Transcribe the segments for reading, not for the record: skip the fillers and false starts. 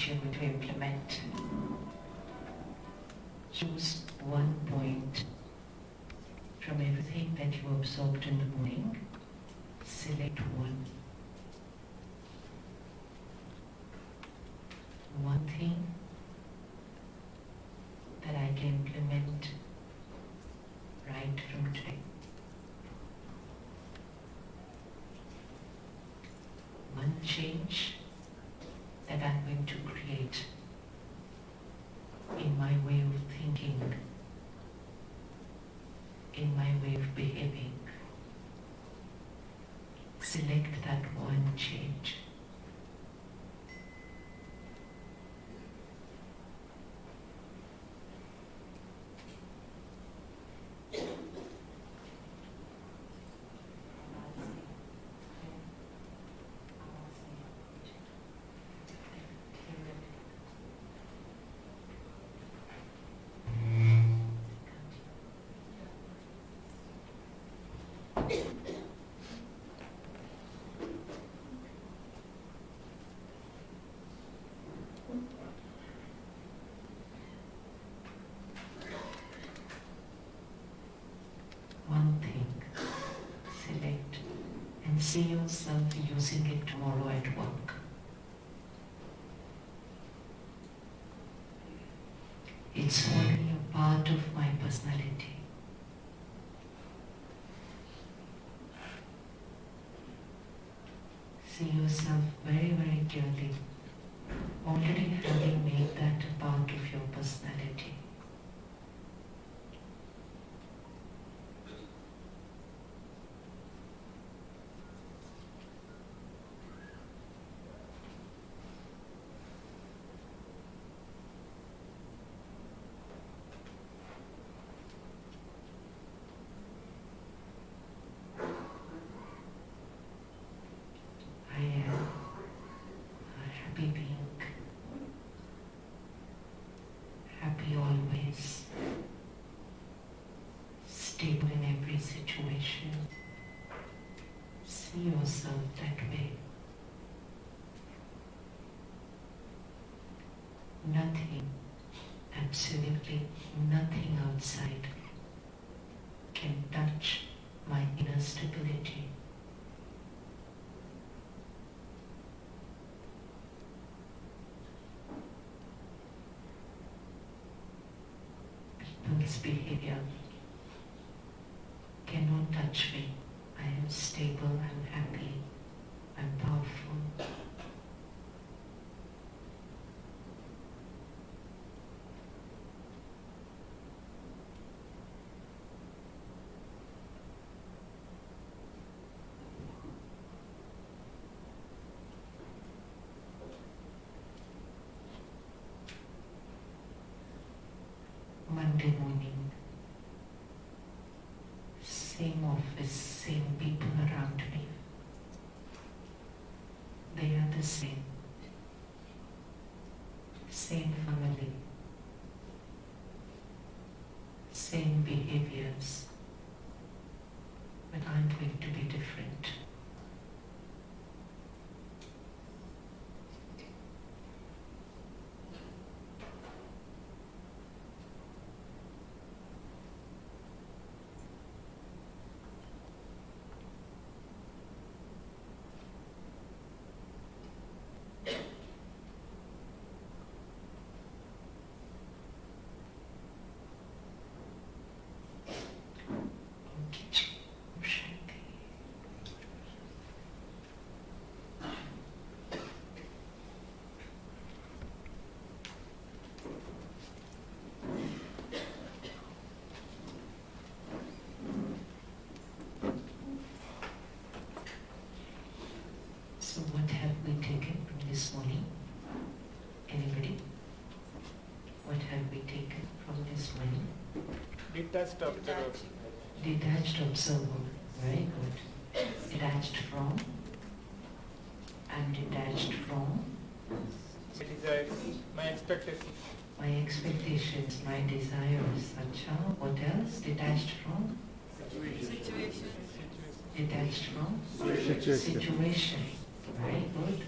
which you're going to implement. Choose one point from everything that you absorbed in the morning. Select one. One thing that I can implement right from today. One change that I'm going to create in my way of thinking, in my way of behaving. Select that one change. One thing, select and see yourself using it tomorrow at work. It's already a part of my personality. See yourself very, very clearly, already having made that a part of your personality. I am a happy being, happy always, stable in every situation. See yourself that way. Nothing, absolutely nothing outside can touch my inner stability. People's behavior cannot touch me. I am stable, I'm happy, I'm powerful. Monday morning, same office, same people around me. They are the same. Same family. Same behaviors. But I'm going to be different. So what have we taken from this morning? Anybody? What have we taken from this morning? Detached observer. Detached observer. Very good. Detached from and detached from My desires, my expectations. my expectations, my desires. Acha, what else? Detached from? Situation. Detached from? Situation. Situation. Very good.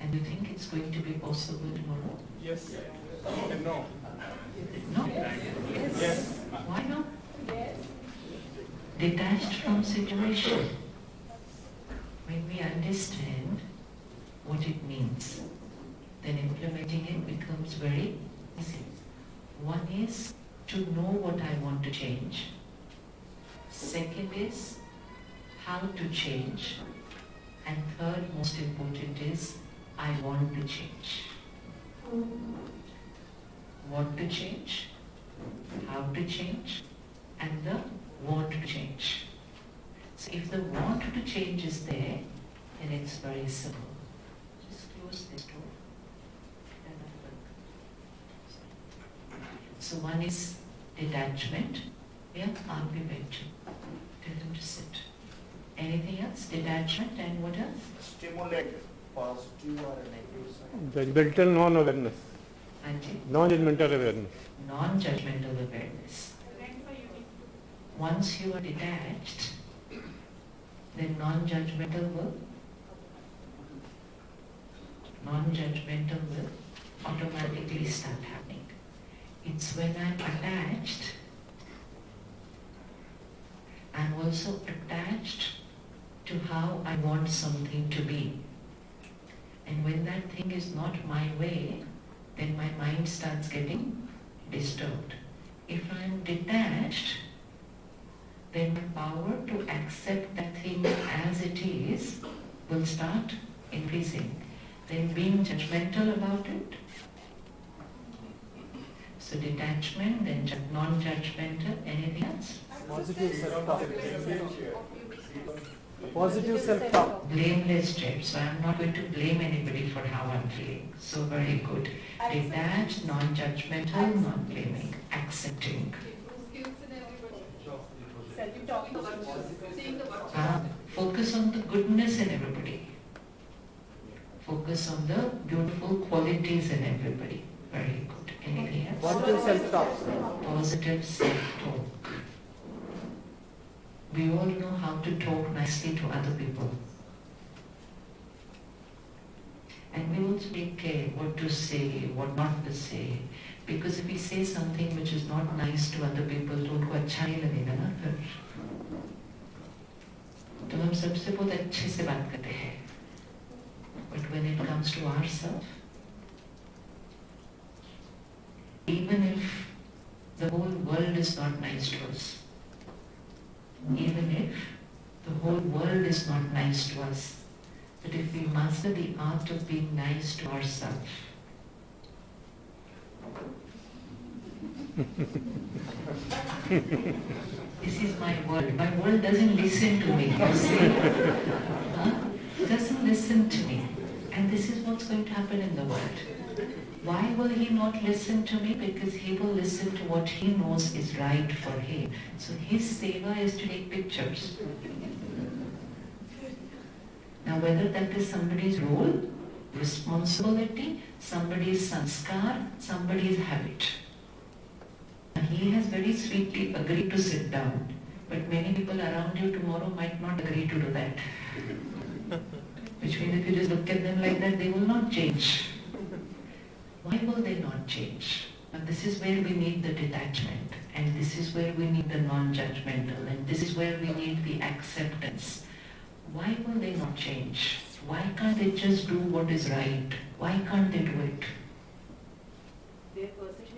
And you think it's going to be possible tomorrow? Yes. And no. No? Yes. Why not? Detached from situation. When we understand what it means, then implementing it becomes very easy. One is to know what I want to change. Second is how to change. And third, most important, is I want to change. What to change, how to change, and the want to change. So if the want to change is there, then it's very simple. Just close this door. So one is detachment. Yeah, I'll be back to. Tell them to sit. Anything else? Detachment and what else? Stimulate positive or negative side. Judgmental non-awareness, Anji? non-judgmental awareness. Non-judgmental awareness. Once you are detached, then non-judgmental will automatically start happening. It's when I'm attached, I'm also attached to how I want something to be. And when that thing is not my way, then my mind starts getting disturbed. If I'm detached, then my power to accept that thing as it is will start increasing. Then being judgmental about it. So detachment, then non-judgmental, anything else? Positive self-talk. Positive self-talk. Blameless state. So I'm not going to blame anybody for how I'm feeling. So very good. Detached, non-judgmental, non-blaming, accepting. Focus on the goodness in everybody. Focus on the beautiful qualities in everybody. Very good. Anything else? Positive self-talk. Positive self-talk. We all know how to talk nicely to other people. And we also take care what to say, what not to say. Because if we say something which is not nice to other people, तो उनको अच्छा नहीं लगेगा ना फिर. तो हम सबसे बहुत अच्छे से बात करते हैं. But when it comes to ourselves, even if the whole world is not nice to us, even if the whole world is not nice to us, but if we master the art of being nice to ourselves, this is my world. My world doesn't listen to me. You see? Doesn't listen to me. And this is what's going to happen in the world. Why will he not listen to me? Because he will listen to what he knows is right for him. So his seva is to take pictures. Now whether that is somebody's role, responsibility, somebody's sanskar, somebody's habit. He has very sweetly agreed to sit down, but many people around you tomorrow might not agree to do that. Which means if you just look at them like that, they will not change. Why will they not change? Now this is where we need the detachment, and this is where we need the non-judgmental, and this is where we need the acceptance. Why will they not change? Why can't they just do what is right? Why can't they do it?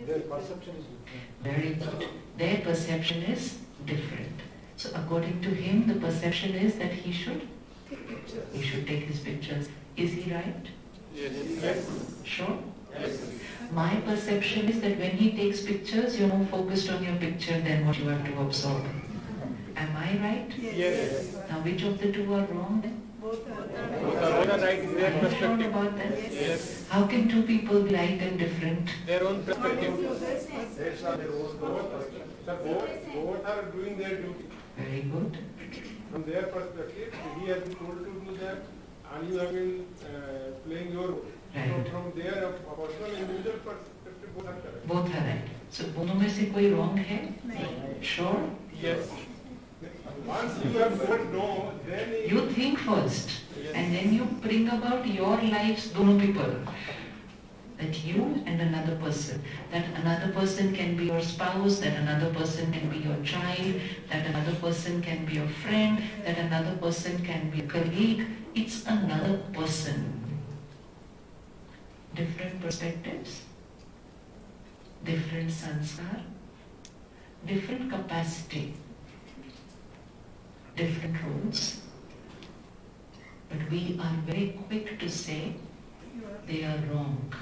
Their perception is different. Very good. Their perception is different. So according to him, the perception is that he should take his pictures. Is he right? Yes. Sure? Yes. My perception is that when he takes pictures, you're more focused on your picture than what you have to absorb. Am I right? Yes. Now which of the two are wrong then? Both are right in their Are you sure perspective. about that? Yes. How can two people be right and different? Their own perspective. That's not their own perspective. Both are doing their duty. Very good. From their perspective, he has been told to do that, and you have been playing your role. Right. So from their personal individual perspective, both are correct. Both are right. So दोनों में से कोई wrong है? Sure? Yes. Once you have said no, then You think first. And then you bring about your lives, दोनों people. That you and another person. That another person can be your spouse, that another person can be your child, that another person can be your friend, that another person can be a colleague. It's another person. Different perspectives, different sanskar, different capacity, different roles. But we are very quick to say they are wrong.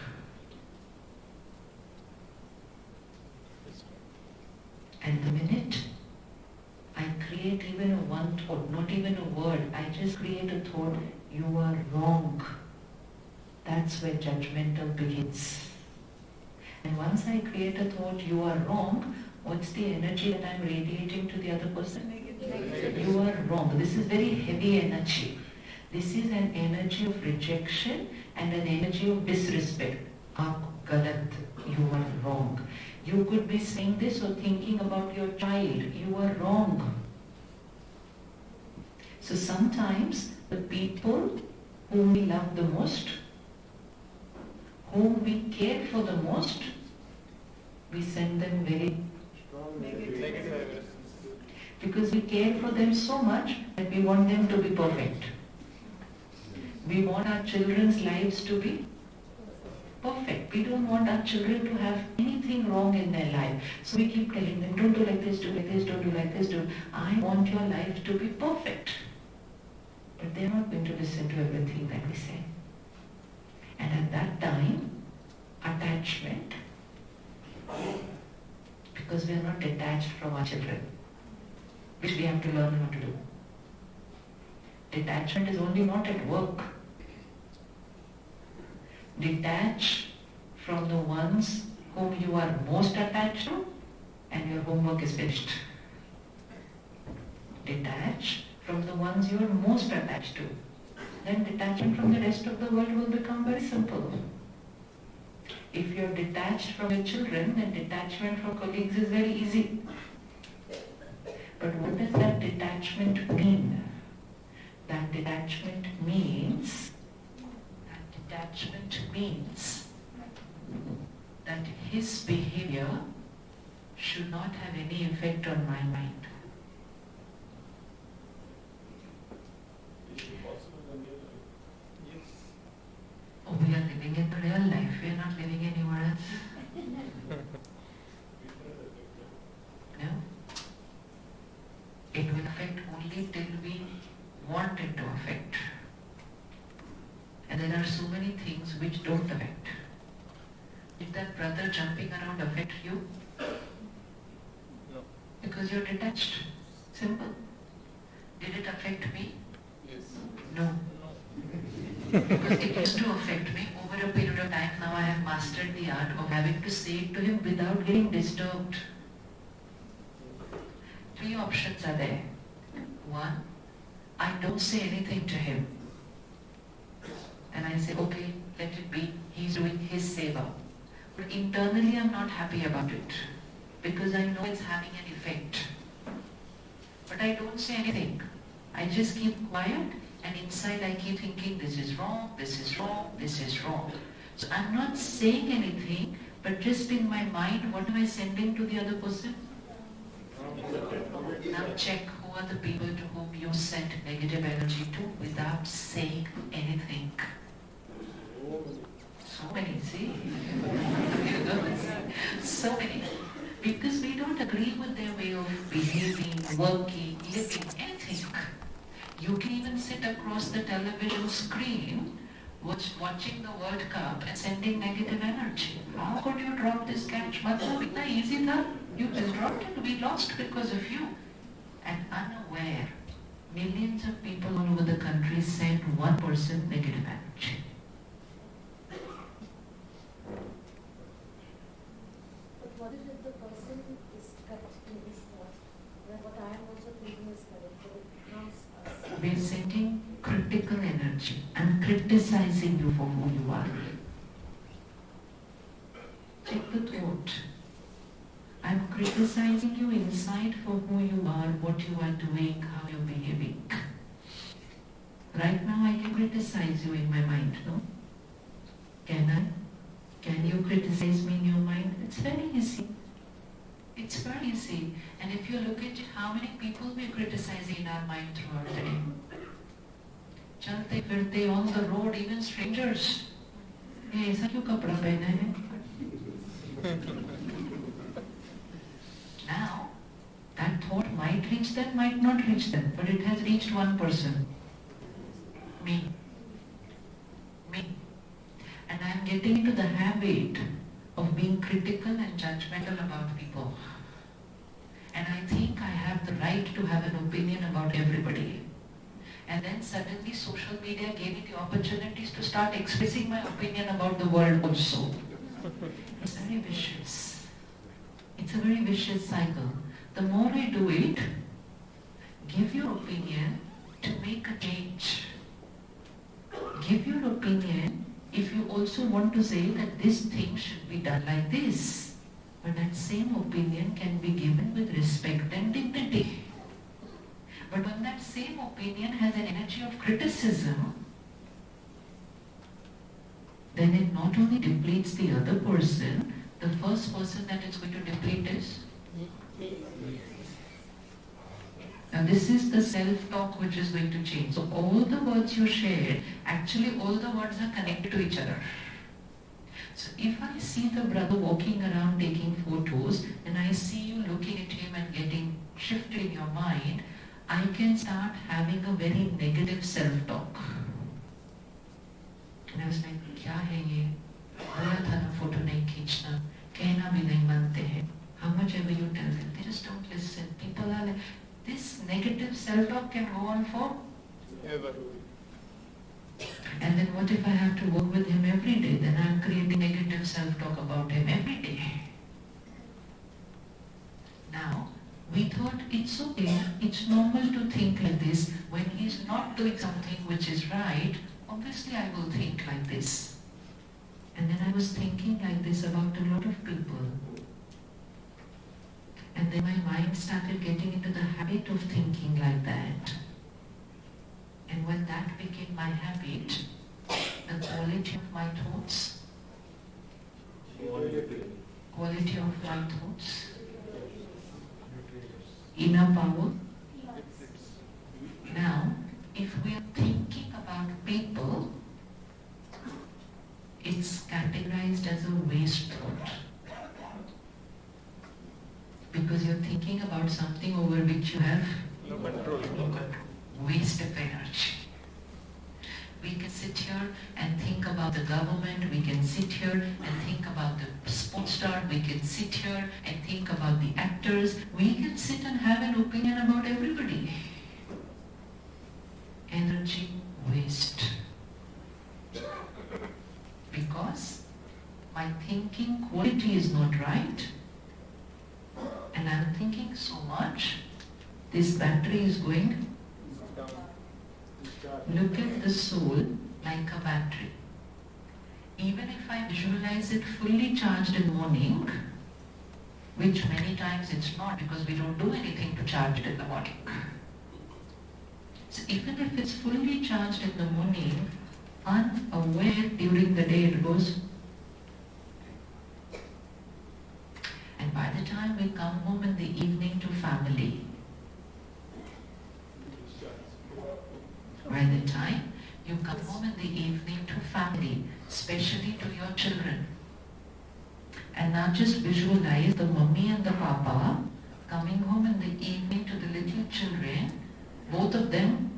And the minute I create even a one thought, not even a word, I just create a thought, you are wrong. That's where judgmental begins. And once I create a thought, you are wrong, what's the energy that I'm radiating to the other person? Negative. You are wrong. This is very heavy energy. This is an energy of rejection and an energy of disrespect. Aap galat, you are wrong. You could be saying this or thinking about your child. You are wrong. So sometimes the people whom we love the most, whom we care for the most, we send them very, Negative. because we care for them so much that we want them to be perfect. We want our children's lives to be perfect. We don't want our children to have anything wrong in their life. So we keep telling them, don't do like this, do like this, don't do like this, do. I want your life to be perfect. But they're not going to listen to everything that we say. And at that time, attachment, because we are not detached from our children, which we have to learn how to do. Detachment is only not at work. Detach from the ones whom you are most attached to and your homework is finished. Detach from the ones you are most attached to. Then detachment from the rest of the world will become very simple. If you are detached from your children, then detachment from colleagues is very easy. But what does that detachment mean? That detachment means that his behavior should not have any effect on my mind. Oh, we are living in the real life. We are not living anywhere else. No? It will affect only till we want it to affect. And there are so many things which don't affect. Did that brother jumping around affect you? No. Because you're detached. Simple. Did it affect me? Yes. No. Because it used to affect me over a period of time. Now I have mastered the art of having to say it to him without getting disturbed. 3 options are there. 1, I don't say anything to him. And I say, okay, let it be. He's doing his seva. But internally I'm not happy about it. Because I know it's having an effect. But I don't say anything. I just keep quiet. And inside I keep thinking, this is wrong, this is wrong, this is wrong. So I'm not saying anything, but just in my mind, what am I sending to the other person? Now check who are the people to whom you send negative energy to without saying anything. So many, see? So many. Because we don't agree with their way of behaving, working, living, anything. You can even sit across the television screen watching the World Cup and sending negative energy. How could you drop this catch? Matlab, itna easy tha. You just dropped it. We lost because of you. And unaware, millions of people all over the country send one person negative energy. But what if the person is correct in his thought? Then what I am also thinking is correct, so it becomes us. We are sending critical energy. I'm criticizing you for who you are. Check the thought. I'm criticizing you inside for who you are, what you are doing, how you're behaving. Right now I can criticize you in my mind, no? Can I? Can you criticize me in your mind? It's very easy. It's very easy. And if you look at how many people we criticize in our mind throughout the day. चलते फिरते on the road, even strangers. ये ऐसा क्यों कपड़ा पहना है? Now, that thought might reach them, might not reach them, but it has reached one person. Me. Me. And I am getting into the habit of being critical and judgmental about people. And I think I have the right to have an opinion about everybody. And then suddenly social media gave me the opportunities to start expressing my opinion about the world also. It's very vicious. It's a very vicious cycle. The more we do it, give your opinion to make a change. Give your opinion if you also want to say that this thing should be done like this. But that same opinion can be given with respect and dignity. But when that same opinion has an energy of criticism, then it not only depletes the other person, the first person that it's going to deplete is. Now this is the self-talk which is going to change. So all the words you shared, actually all the words are connected to each other. So if I see the brother walking around taking photos, and I see you looking at him and getting shifted in your mind, I can start having a very negative self-talk. And I was like, क्या है ये? बोला था ना photo नहीं खींचना, कहना भी नहीं मानते हैं. How much ever you tell them, they just don't listen. People are like, this negative self-talk can go on for Ever. And then what if I have to work with him every day? Then I'm creating negative self-talk about him every day. Now, we thought it's okay, it's normal to think like this. When he's not doing something which is right, obviously I will think like this. And then I was thinking like this about a lot of people. And then my mind started getting into the habit of thinking like that. And when that became my habit, the quality of my thoughts, inner power. Now, if we are thinking about people, it's categorized as a waste thought. Because you're thinking about something over which you have No control. waste of energy. We can sit here and think about the government, we can sit here and think about the sports star, we can sit here and think about the actors, we can sit and have an opinion about everybody. Energy waste. Because my thinking quality is not right, and I'm thinking so much, this battery is going. Look at the soul like a battery. Even if I visualize it fully charged in the morning, which many times it's not because we don't do anything to charge it in the morning. So even if it's fully charged in the morning, unaware during the day it goes. And by the time we come home in the evening to family, by the time you come home in the evening to family, especially to your children, and now just visualize the mummy and the papa coming home in the evening to the little children, both of them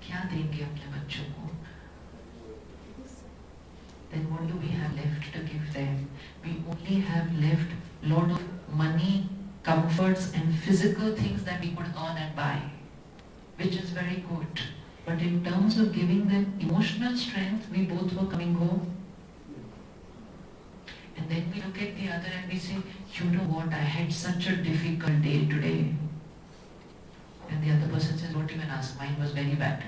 क्या देंगे अपने बच्चों को? Then what do we have left to give them? We only have left lot of money, comforts and physical things that we could earn and buy, which is very good. But in terms of giving them emotional strength, we both were coming home. And then we look at the other and we say, you know what, I had such a difficult day today. And the other person says, don't even ask, mine was very bad.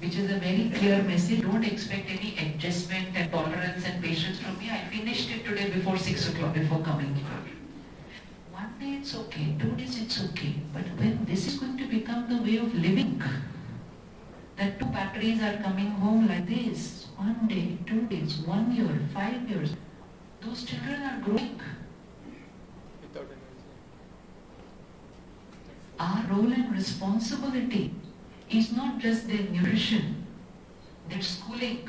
Which is a very clear message. Don't expect any adjustment and tolerance and patience from me. I finished it today before 6 o'clock, before coming here. One 1 day it's okay, 2 days it's okay, but when this is going to become the way of living, that 2 batteries are coming home like this, 1 day, 2 days, 1 year, 5 years, those children are growing. Without energy. Our role and responsibility is not just their nutrition, their schooling,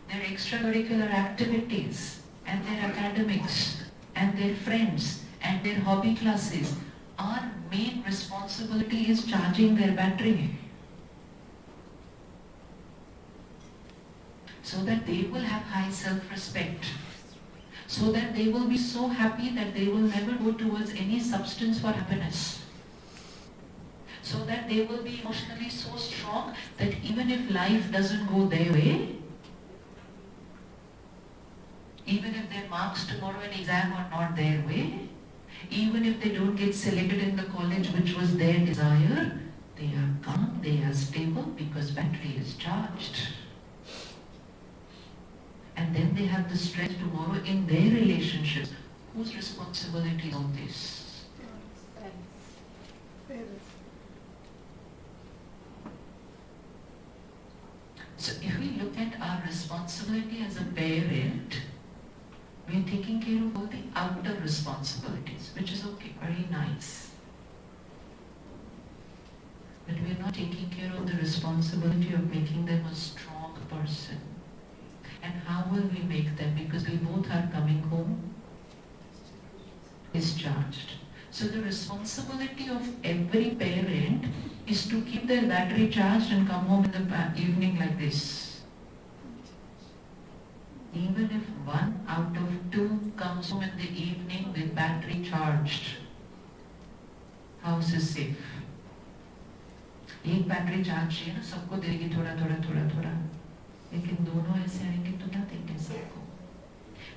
their extracurricular activities, and their academics, and their friends, and their hobby classes. Our main responsibility is charging their battery, so that they will have high self-respect, so that they will be so happy that they will never go towards any substance for happiness, so that they will be emotionally so strong that even if life doesn't go their way, even if their marks tomorrow in exam are not their way, even if they don't get selected in the college which was their desire, they are calm, they are stable because battery is charged. And then they have the strength tomorrow in their relationships. Whose responsibility is all this? So if we look at our responsibility as a parent, we are taking care of all the outer responsibilities, which is okay, very nice. But we are not taking care of the responsibility of making them a strong person. And how will we make them? Because we both are coming home discharged. So the responsibility of every parent is to keep their battery charged and come home in the evening like this. Even if 1 out of 2 comes home in the evening with battery charged, house is safe. एक battery charge चाहिए ना, सबको देगी थोड़ा थोड़ा थोड़ा थोड़ा, लेकिन दोनों ऐसे आएंगे तो क्या देंगे सबको?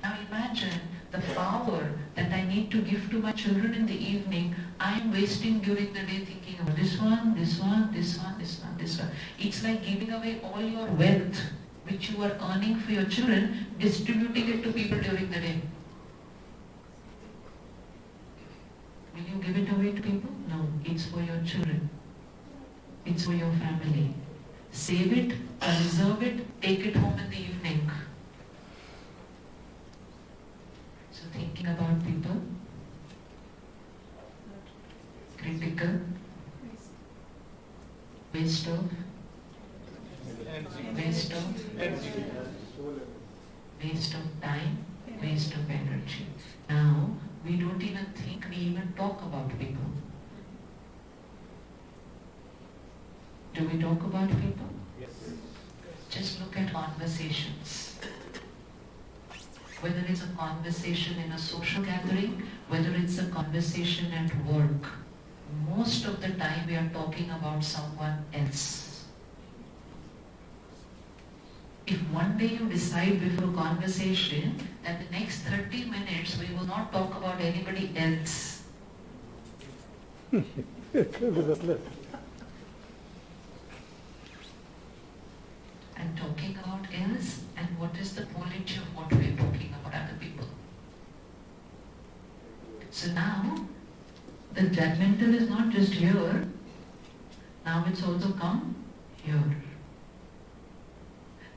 Now imagine the power that I need to give to my children in the evening. I am wasting during the day thinking about this one, this one, this one, this one, this one. It's like giving away all your wealth which you are earning for your children, distributing it to people during the day. Will you give it away to people? No, it's for your children. It's for your family. Save it, conserve it, take it home in the evening. So thinking about people, critical, waste of time, waste of energy. Now, we don't even think, we even talk about people. Do we talk about people? Yes. Just look at conversations. Whether it's a conversation in a social gathering, whether it's a conversation at work, most of the time we are talking about someone else. If one day you decide before a conversation that the next 30 minutes we will not talk about anybody else, and talking about else, and what is the quality of what we are talking about other people. So now, the judgmental is not just here, now it's also come here.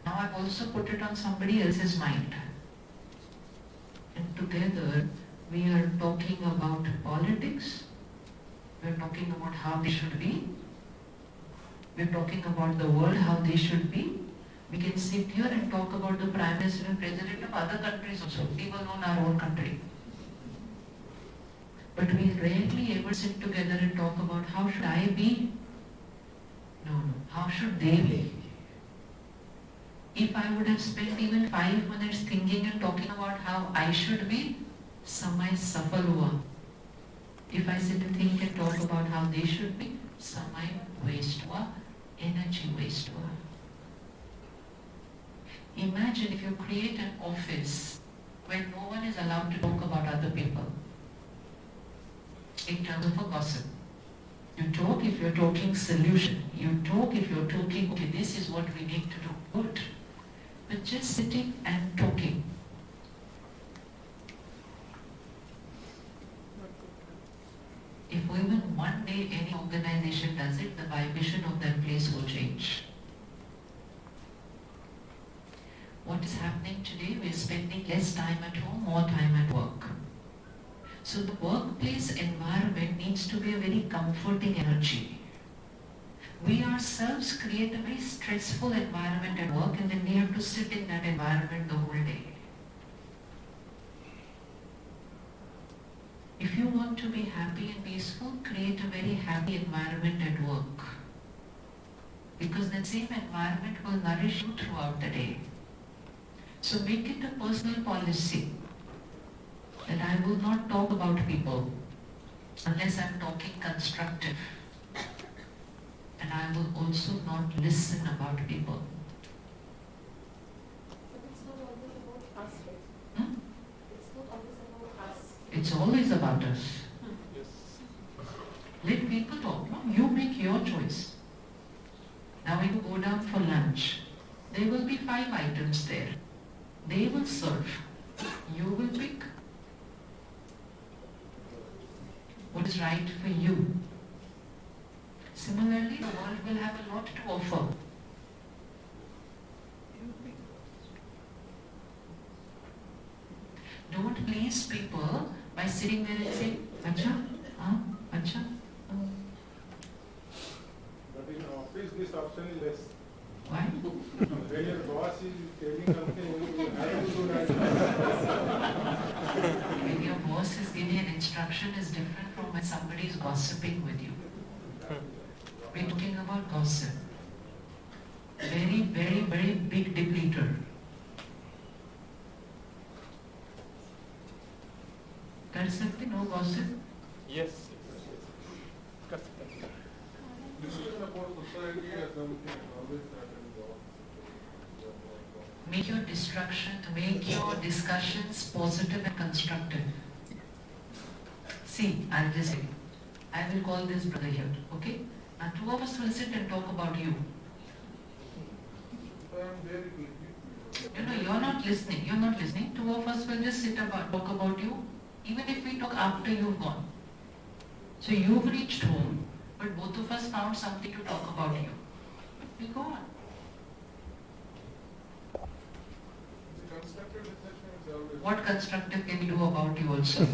Now I've also put it on somebody else's mind. And together, we are talking about politics, we are talking about how they should be, we are talking about the world, how they should be. We can sit here and talk about the Prime Minister and President of other countries also, even on our own country. But we rarely ever sit together and talk about how should I be? No, how should they be? If I would have spent even 5 minutes thinking and talking about how I should be, samay safal hua. If I sit and think and talk about how they should be, samay waste hua, energy waste hua. Imagine if you create an office where no one is allowed to talk about other people in terms of a gossip. You talk if you're talking solution. You talk if you're talking, okay, this is what we need to do. Good. But just sitting and talking. way any organization does it, the vibration of that place will change. What is happening today? We're spending less time at home, more time at work. So the workplace environment needs to be a very comforting energy. We ourselves create a very stressful environment at work, and then we have to sit in that environment the whole day. If you want to be happy and peaceful, create a very happy environment at work. Because that same environment will nourish you throughout the day. So make it a personal policy that I will not talk about people unless I'm talking constructive. And I will also not listen about people. But it's not always about us, right? Hmm? It's not always about us. It's always about us. Yes. Let people talk. No, you make your choice. Now you go down for lunch. There will be 5 items there. They will serve. You will pick what is right for you. Similarly, the world will have a lot to offer. Don't please people by sitting there and saying, Acha, Acha. But in office, this option is less. Why? When your boss is telling something, you have to do that. When your boss is giving an instruction is different from when somebody is gossiping with you. We're talking about gossip. Very, very, very big depleter. कर सकते no gossip? Yes. कर सकते हैं. Discussion about society or something, always happens. Make your discussions positive and constructive. See, I'll just say, I will call this brother here, okay? Now 2 of us will sit and talk about you. I am very good. You know, you're not listening. 2 of us will just talk about you, even if we talk after you've gone. So you've reached home, but both of us found something to talk about you. We go on. Constructive discussion is always. What constructive can we do about you also?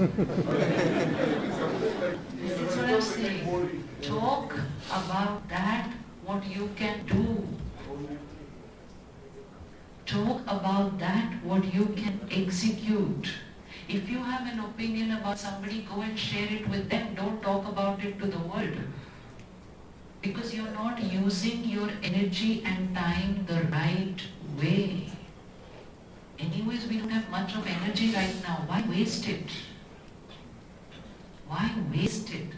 That's what I'm saying. Talk about that, what you can do. Talk about that, what you can execute. If you have an opinion about somebody, go and share it with them. Don't talk about it to the world. Because you're not using your energy and time the right way. Anyways, we don't have much of energy right now. Why waste it? Why waste it?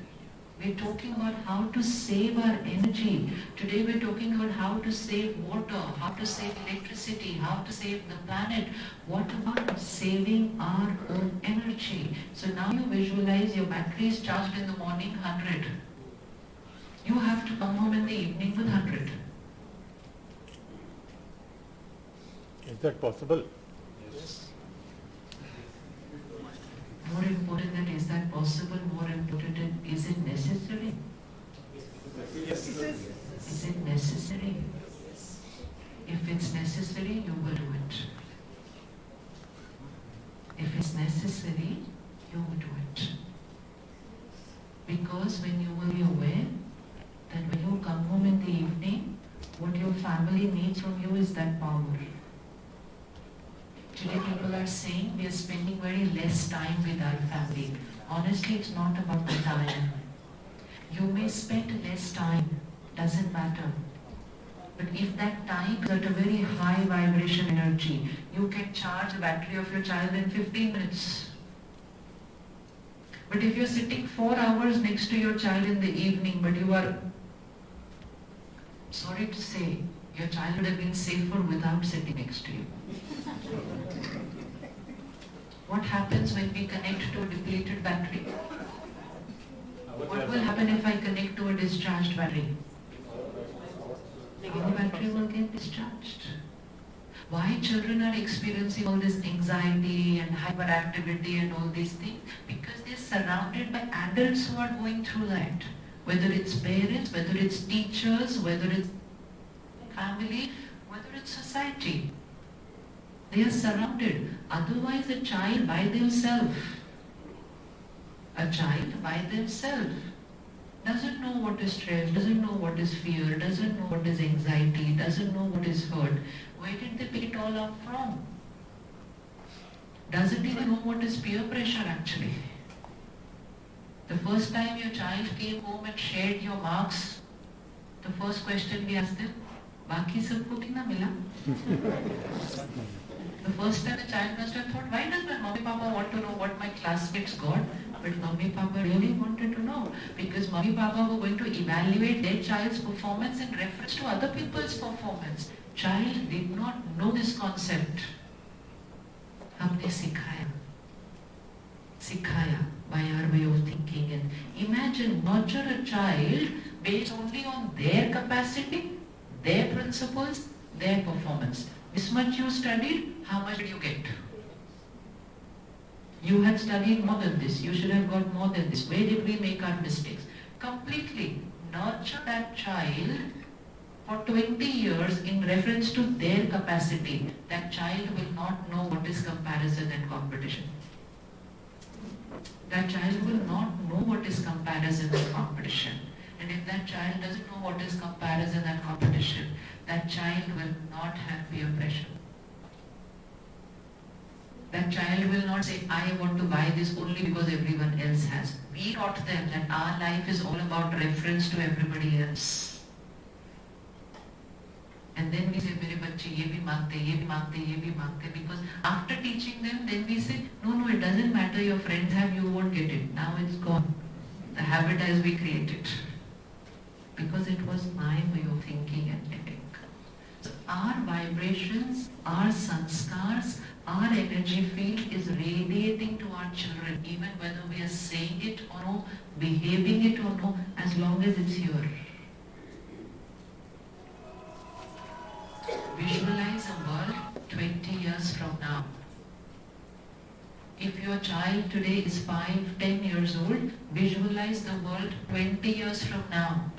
We're talking about how to save our energy. Today we're talking about how to save water, how to save electricity, how to save the planet. What about saving our own energy? So now you visualize your battery is charged in the morning 100. You have to come home in the evening with 100. Is that possible? Yes. More important than is that possible, more important than is it necessary? Yes. Is it necessary? If it's necessary, you will do it. If it's necessary, you will do it. Because when you will be aware that when you come home in the evening, what your family needs from you is that power. Today people are saying we are spending very less time with our family. Honestly, it's not about the time. You may spend less time, doesn't matter. But if that time is at a very high vibration energy, you can charge the battery of your child in 15 minutes. But if you're sitting 4 hours next to your child in the evening, but you are, sorry to say, your child would have been safer without sitting next to you. What happens when we connect to a depleted battery? What will happen if I connect to a discharged battery? The battery will get discharged. Why children are experiencing all this anxiety and hyperactivity and all these things? Because they're surrounded by adults who are going through that. Whether it's parents, whether it's teachers, whether it's family, whether it's society. They are surrounded. Otherwise, a child by themselves doesn't know what is stress, doesn't know what is fear, doesn't know what is anxiety, doesn't know what is hurt. Where did they pick it all up from? Doesn't even know what is peer pressure actually. The first time your child came home and shared your marks, the first question we asked them, Baki sabko kitna mila? The first time the child must have thought, why does my mommy papa want to know what my classmates got? But mommy papa really wanted to know because mommy papa were going to evaluate their child's performance in reference to other people's performance. Child did not know this concept. Humne sikhaya by our way of thinking. And imagine, nurture a child based only on their capacity, their principles, their performance. This much you studied, how much did you get? You had studied more than this, you should have got more than this. Where did we make our mistakes? Completely nurture that child for 20 years in reference to their capacity. That child will not know what is comparison and competition. That child will not know what is comparison and competition. And if that child doesn't know what is comparison and competition, that child will not have peer pressure. That child will not say, I want to buy this only because everyone else has. We taught them that our life is all about reference to everybody else. And then we say, mere bachche ye bhi mangte, ye bhi mangte, ye bhi mangte. Because after teaching them, then we say, no, it doesn't matter, your friends have, you won't get it. Now it's gone. The habit as we created. Because it was my way of thinking and living. So our vibrations, our sanskars, our energy field is radiating to our children, even whether we are saying it or no, behaving it or no, as long as it's here. Visualize a world 20 years from now. If your child today is 5, 10 years old, visualize the world 20 years from now.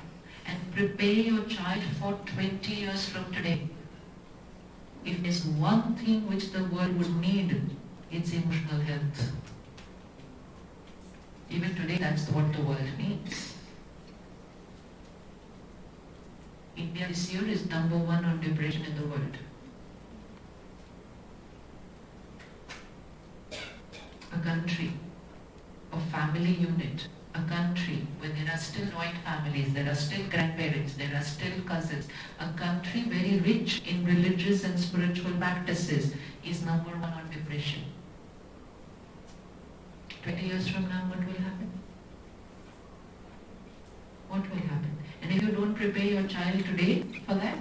And prepare your child for 20 years from today. If there's one thing which the world would need, it's emotional health. Even today, that's what the world needs. India this year is #1 on depression in the world. A country, a family unit, a country where there are still joint families, there are still grandparents, there are still cousins, a country very rich in religious and spiritual practices is #1 on depression. 20 years from now, what will happen? What will happen? And if you don't prepare your child today for that,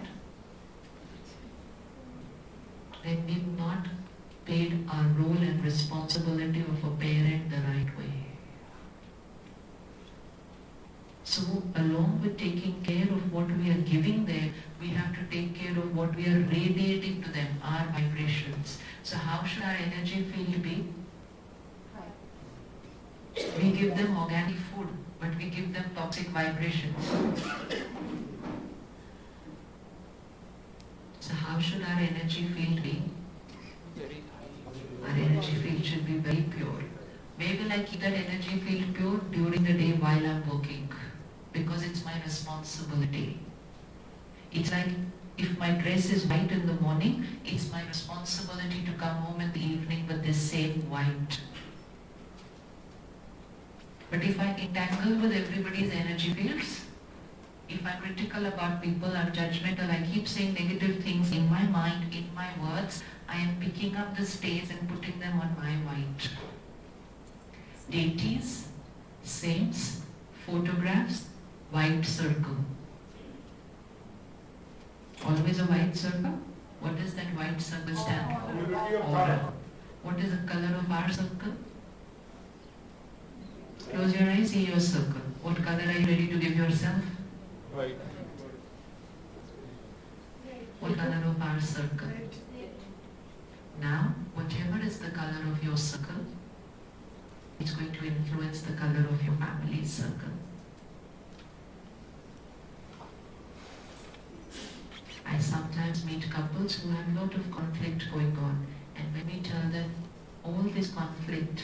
then we've not paid our role and responsibility of a parent the right way. So along with taking care of what we are giving them, we have to take care of what we are radiating to them, our vibrations. So how should our energy field be? We give them organic food, but we give them toxic vibrations. So how should our energy field be? Very high. Our energy field should be very pure. Where will I keep that energy field pure? During the day while I'm working. Because it's my responsibility. It's like if my dress is white in the morning, it's my responsibility to come home in the evening with this same white. But if I entangle with everybody's energy fields, if I'm critical about people, I'm judgmental, I keep saying negative things in my mind, in my words, I am picking up the stains and putting them on my white. Deities, saints, photographs, white circle. Always a white circle? What does that white circle stand for? Unity of Aura. thought. What is the color of our circle? Close your eyes, see your circle. What color are you ready to give yourself? Right. What color of our circle? Now, whatever is the color of your circle, it's going to influence the color of your family's circle. couples who have a lot of conflict going on, and when we tell them all this conflict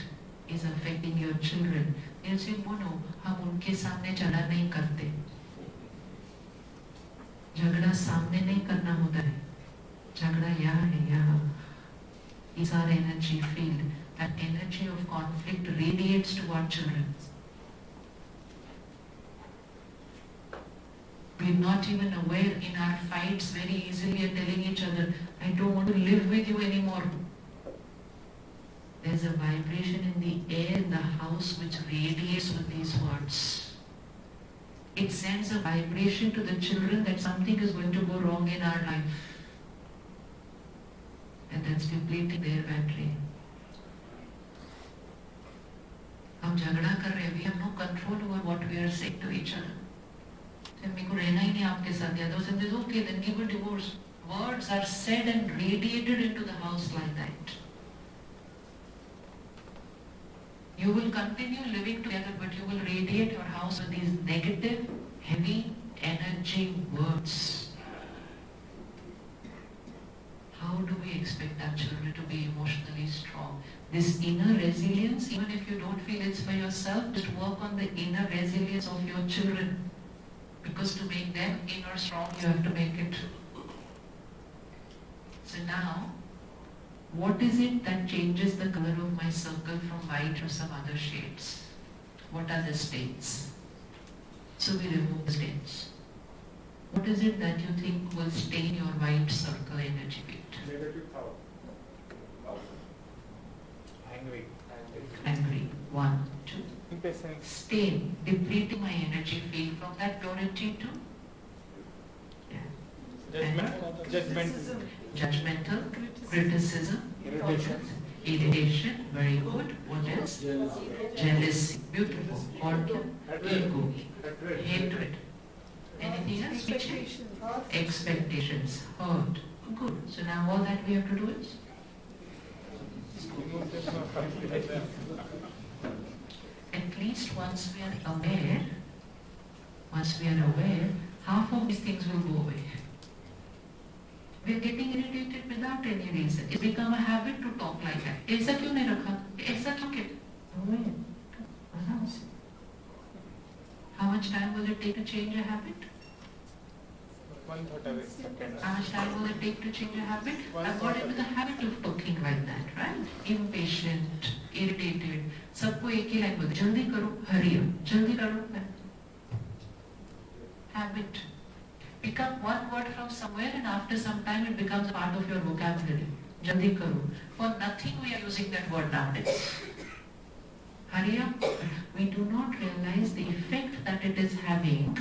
is affecting your children, they'll say, "Oh no, हम उनके सामने झगड़ा नहीं करते." झगड़ा सामने नहीं करना होता है, झगड़ा यहाँ है, यहाँ. Is our energy field. That energy of conflict radiates to our children. We're not even aware in our fights very easily and telling each other, "I don't want to live with you anymore." There's a vibration in the air in the house which radiates with these words. It sends a vibration to the children that something is going to go wrong in our life. And that's depleting their battery. हम झगड़ा कर रहे हैं, we have no control over what we are saying to each other. मेरे को रहना ही नहीं आपके साथ, या तो says, "Okay, then give a divorce." Words are said and radiated into the house like that. You will continue living together, but you will radiate your house with these negative, heavy energy words. How do we expect our children to be emotionally strong? This inner resilience, even if you don't feel it's for yourself, just work on the inner resilience of your children. Because to make them inner strong, you have to make it. So now, what is it that changes the color of my circle from white to some other shades? What are the states? So we remove the states. What is it that you think will stain your white circle energy field? Negative thought. Angry. Angry. 1, 2. Impatience. Stain, depleting my energy field from that purity to Judgmental. judgmental, criticism, irritation, very good. What else? Jealousy, beautiful. Order, ego, hatred. Anything else? Expectations, hurt. Good. So now all that we have to do is? At least once we are aware, half of these things will go away. We are getting irritated without any reason. It's become a habit to talk like that. ऐसा क्यों नहीं रखा? ऐसा क्यों के? How much time will it take to change a habit? 1/3 second. How much time will it take to change a habit? I've got into the habit of talking like that, right? Impatient, irritated. सबको एक ही line बोलते, जल्दी करो, hurry up, जल्दी करो. Habit. Pick up one word from somewhere and after some time it becomes part of your vocabulary. Jaldi karo. For nothing we are using that word nowadays. Hurry up. We do not realize the effect that it is having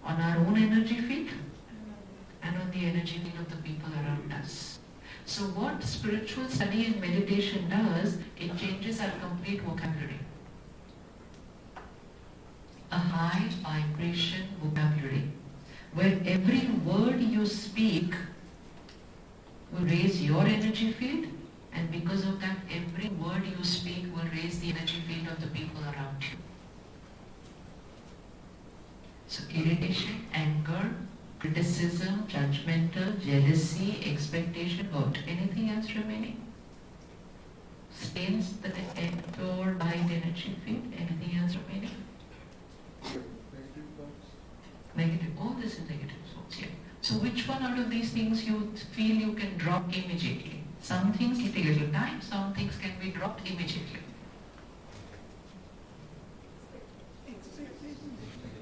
on our own energy field and on the energy field of the people around us. So what spiritual study and meditation does, it changes our complete vocabulary. A high vibration vocabulary, where every word you speak will raise your energy field, and because of that, every word you speak will raise the energy field of the people around you. So irritation, anger, criticism, judgmental, jealousy, expectation, hurt. Anything else remaining? Stains the pure light energy field. Anything else remaining? Negative. All this is negative thoughts here. So which one out of these things you feel you can drop immediately? Some things take a little time, some things can be dropped immediately.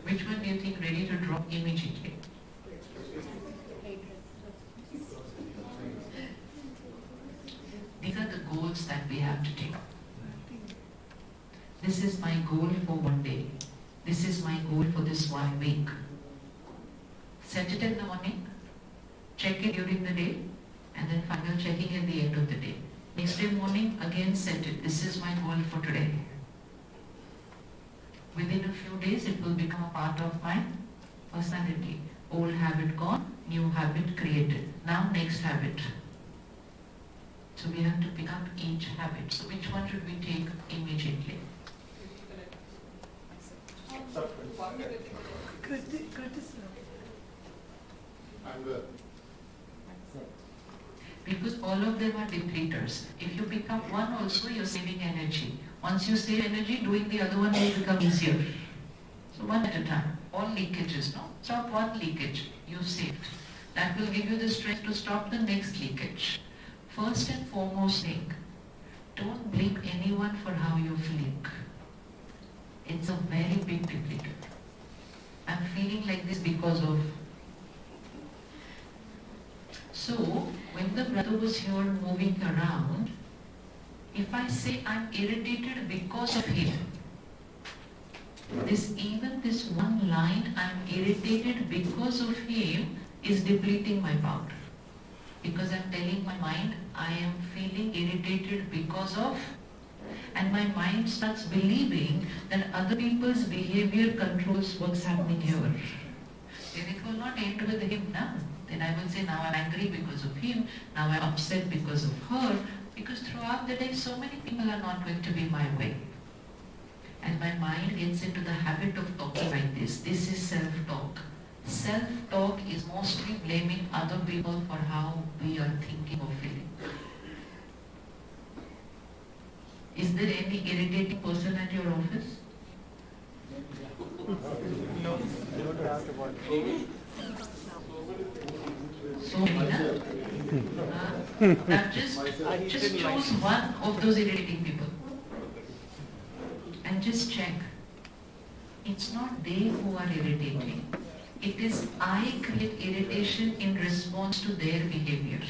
Which one do you think ready to drop immediately? These are the goals that we have to take. This is my goal for one day. This is my goal for this 1 week. Set it in the morning, check it during the day, and then final checking at the end of the day. Next day morning, again set it. This is my goal for today. Within a few days, it will become a part of my personality. Old habit gone, new habit created. Now next habit. So we have to pick up each habit. So which one should we take immediately? Anger. all of them are depleters. If you pick up one also, you're saving energy. Once you save energy, doing the other one will become easier. So one at a time. All leakages, no? Stop one leakage, you saved. That will give you the strength to stop the next leakage. First and foremost thing, don't blame anyone for how you're feeling. It's a very big depleter. I'm feeling like this because of. So, when the brother was here moving around, if I say I'm irritated because of him, even this one line, I'm irritated because of him, is depleting my power. Because I'm telling my mind, I am feeling irritated because of, and my mind starts believing that other people's behavior controls what's happening here. Then it will not end with him now. Then I will say, now I'm angry because of him, now I'm upset because of her, because throughout the day so many people are not going to be my way. And my mind gets into the habit of talking like this. This is self-talk. Self-talk is mostly blaming other people for how we are thinking or feeling. Is there any irritating person at your office? No. So many, now just choose one of those irritating people and just check. It's not they who are irritating. It is I create irritation in response to their behavior.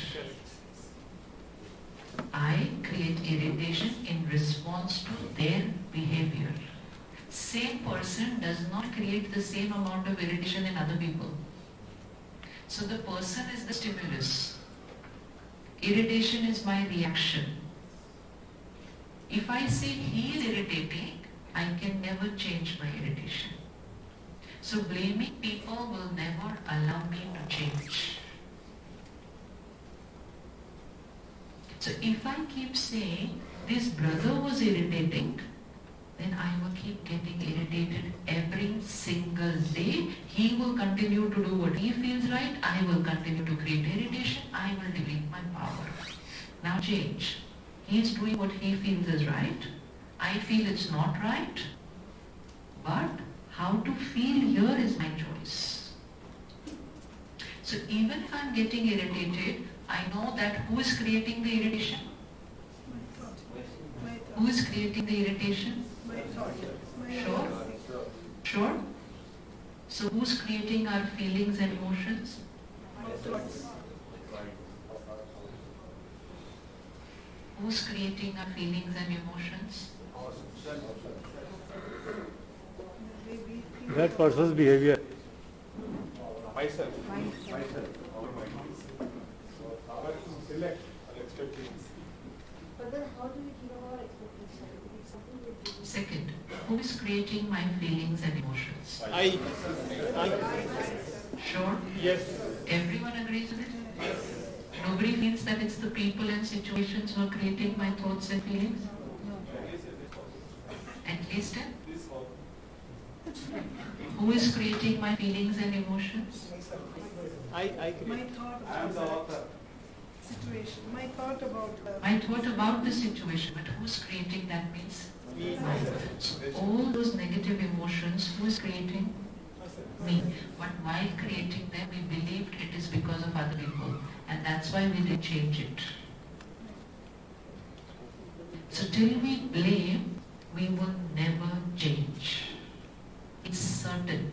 I create irritation in response to their behavior. Same person does not create the same amount of irritation in other people. So the person is the stimulus. Irritation is my reaction. If I say he is irritating, I can never change my irritation. So blaming people will never allow me to change. So if I keep saying, this brother was irritating, then I will keep getting irritated every single day. He will continue to do what he feels right. I will continue to create irritation. I will delete my power. Now change. He is doing what he feels is right. I feel it's not right. But how to feel here is my choice. So even if I'm getting irritated, I know that who is creating the irritation? Who is creating the irritation? Sure? Sure? So who's creating our feelings and emotions? Who's creating our feelings and emotions? That person's behavior. Myself. But select unexpected. But then how do we give our expectation? It's something we do. Second, who is creating my feelings and emotions? I. Sure? Yes. Everyone agrees with it? Nobody feels that it's the people and situations who are creating my thoughts and feelings? At least 10? Who is creating my feelings and emotions? I My thought about that situation, my thought about My thought about the situation, but who's creating that piece? So all those negative emotions, who is creating? Me. But while creating them, we believed it is because of other people. And that's why we did change it. So till we blame, we will never change. It's certain.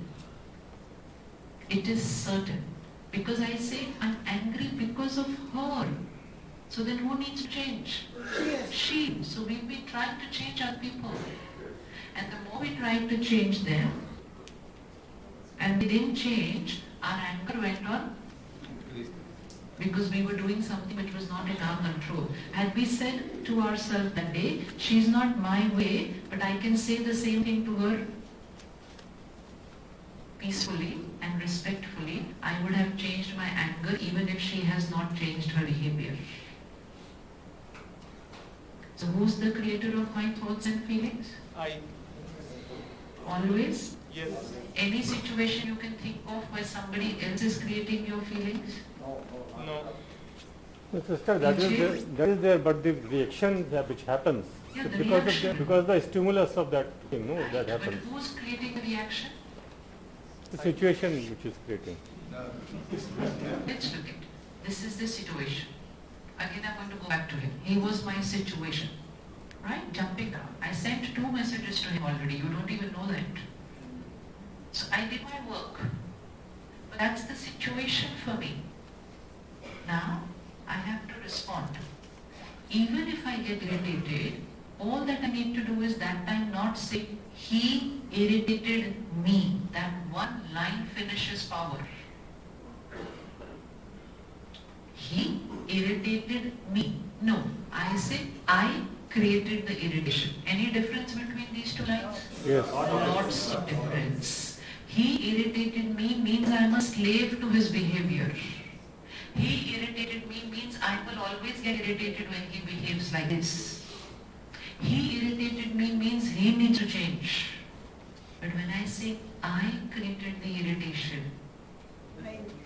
It is certain. Because I say I'm angry because of her. So then who needs to change? She. So we've been trying to change our people. And the more we tried to change them, and they didn't change, our anger went on because we were doing something which was not in our control. Had we said to ourselves that day, she's not my way, but I can say the same thing to her peacefully and respectfully, I would have changed my anger even if she has not changed her behavior. So who's the creator of my thoughts and feelings? I. Always? Yes. Any situation you can think of where somebody else is creating your feelings? No. Sister, that is there, but the reaction which happens Yeah, the because reaction. because the stimulus of that thing, no, Right, that but happens. who's creating the reaction? The situation which is creating. Let's look at. This is the situation. Again, I'm going to go back to him. He was my situation. Right? Jumping around. I sent 2 messages to him already. You don't even know that. So I did my work. But that's the situation for me. Now, I have to respond. Even if I get irritated, all that I need to do is that time not say, he irritated me. That one line finishes power. He irritated me. No, I say, I created the irritation. Any difference between these 2 lines? Yes. Lots of difference. He irritated me means I am a slave to his behavior. He irritated me means I will always get irritated when he behaves like this. He irritated me means he needs to change. But when I say I created the irritation,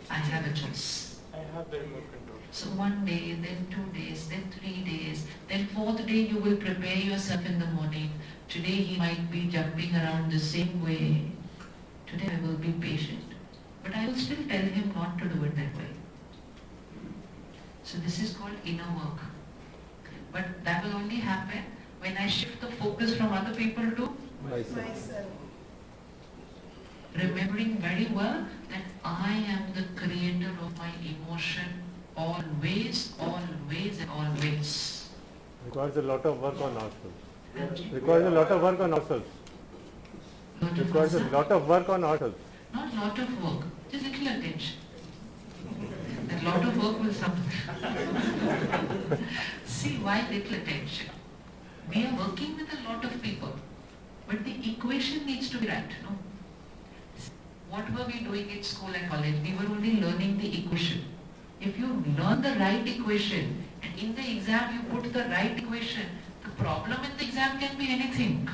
I have a choice. I have very more control. So 1 day, then 2 days, then 3 days, then 4th day you will prepare yourself in the morning. Today he might be jumping around the same way. Today I will be patient. But I will still tell him not to do it that way. So this is called inner work. But that will only happen when I shift the focus from other people to Myself. remembering very well that I am the creator of my emotion always, always, and always. Requires a lot of work on ourselves. And Requires a lot of work on ourselves. lot of Requires a answer, lot of work on ourselves. not lot of work, just little attention. That lot of work will suffer. See, why little attention? We are working with a lot of people, but the equation needs to be right, no? What were we doing in school and college? We were only learning the equation. If you learn the right equation and in the exam you put the right equation, the problem in the exam can be anything.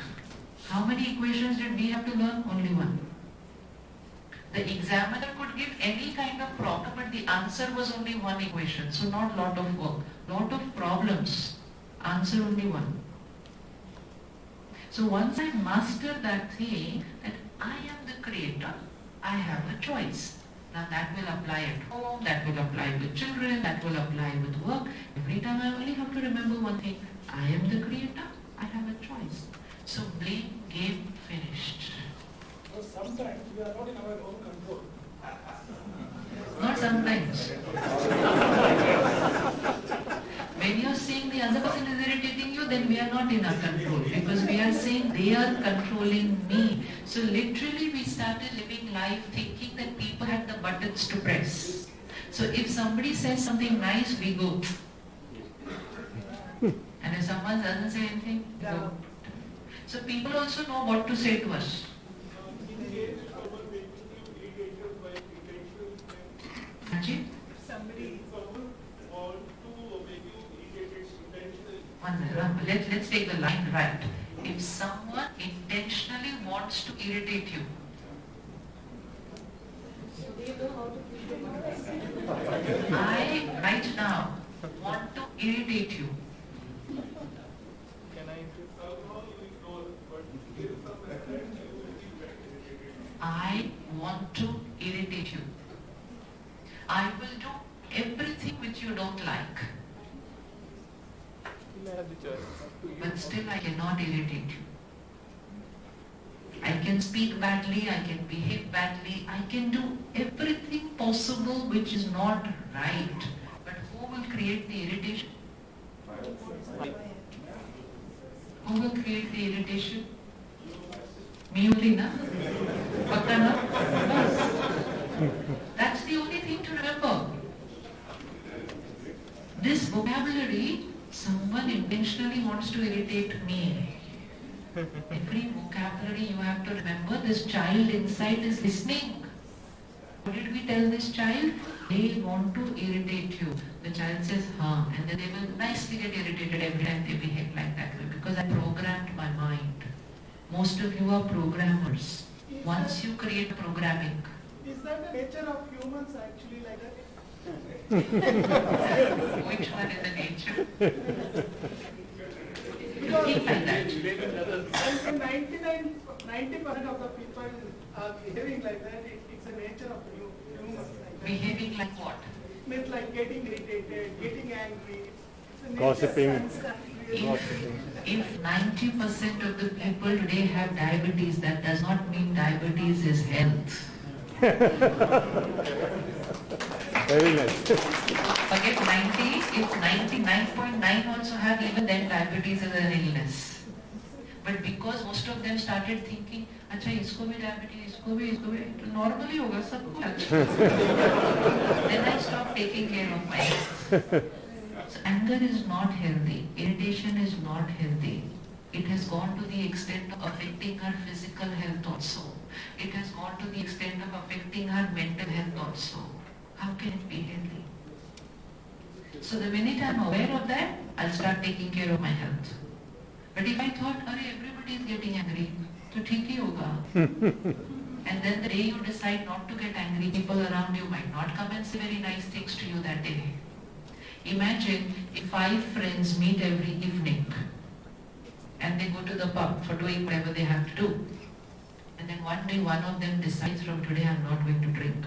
How many equations did we have to learn? Only one. The examiner could give any kind of problem, but the answer was only one equation. So not lot of work, lot of problems. Answer only one. So once I master that thing, that I am the creator, I have a choice. Now that will apply at home, that will apply with children, that will apply with work. Every time I only have to remember one thing. I am the creator, I have a choice. So blame game finished. Sometimes we are not in our own control. Not sometimes. When you are saying the other person is irritating you, then we are not in our control because we are saying they are controlling me. So literally we started living life thinking that people have the buttons to press. So if somebody says something nice, we go. And if someone doesn't say anything, we go. So people also know what to say to us. Ajit? Somebody, One minute. Let's take the line right. If someone intentionally wants to irritate you, So they know how to keep them out. I right now want to irritate you. Can I I want to irritate you. I will do everything which you don't like, still have the choice? but still I cannot irritate you. I can speak badly, I can behave badly, I can do everything possible which is not right. But who will create the irritation? Who will create the irritation? Me only, na? Pakka na? That's the only thing to remember. This vocabulary, someone intentionally wants to irritate me. Every vocabulary you have to remember, this child inside is listening. What did we tell this child? They want to irritate you. The child says, huh, and then they will nicely get irritated every time they behave like that way because I programmed my mind. Most of you are programmers. Once you create programming, is that the nature of humans actually like that? Which one is the nature? You think like that. And 90% of the people are behaving like that. It's the nature of humans. Like that. Behaving like what? Means like getting irritated, getting angry. It's the nature Gossiping. of sanskar, really. If 90% of the people today have diabetes, that does not mean diabetes is health. Very nice. Forget 90, if 99.9 also have, even then diabetes is an illness. But because most of them started thinking, अच्छा इसको भी diabetes, इसको भी, तो normally होगा सबको अच्छा. Then I stopped taking care of myself. So anger is not healthy. Irritation is not healthy. It has gone to the extent of affecting her physical health also. It has gone to the extent of affecting her mental health also. How can it be healthy? So the minute I'm aware of that, I'll start taking care of my health. But if I thought, everybody is getting angry, so theek hi hoga. And then the day you decide not to get angry, people around you might not come and say very nice things to you that day. Imagine if 5 friends meet every evening and they go to the pub for doing whatever they have to do. And then one day one of them decides, from today I'm not going to drink.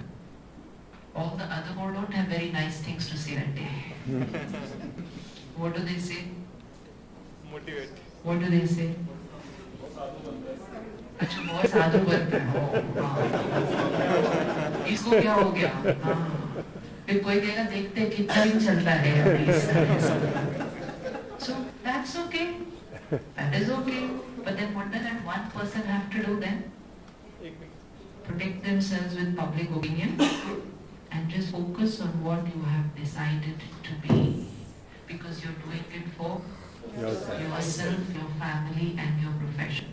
All the other 4 don't have very nice things to say that day. What do they say? Motivate. What do they say? अच्छा बहुत साधु बनता है. इसको क्या हो गया? फिर कोई कहेगा देखते हैं कितना दिन चलता है अभी. So that's okay. That is okay. But then what does that one person have to do then? Protect themselves with public opinion and just focus on what you have decided to be, because you're doing it for yourself, your family and your profession.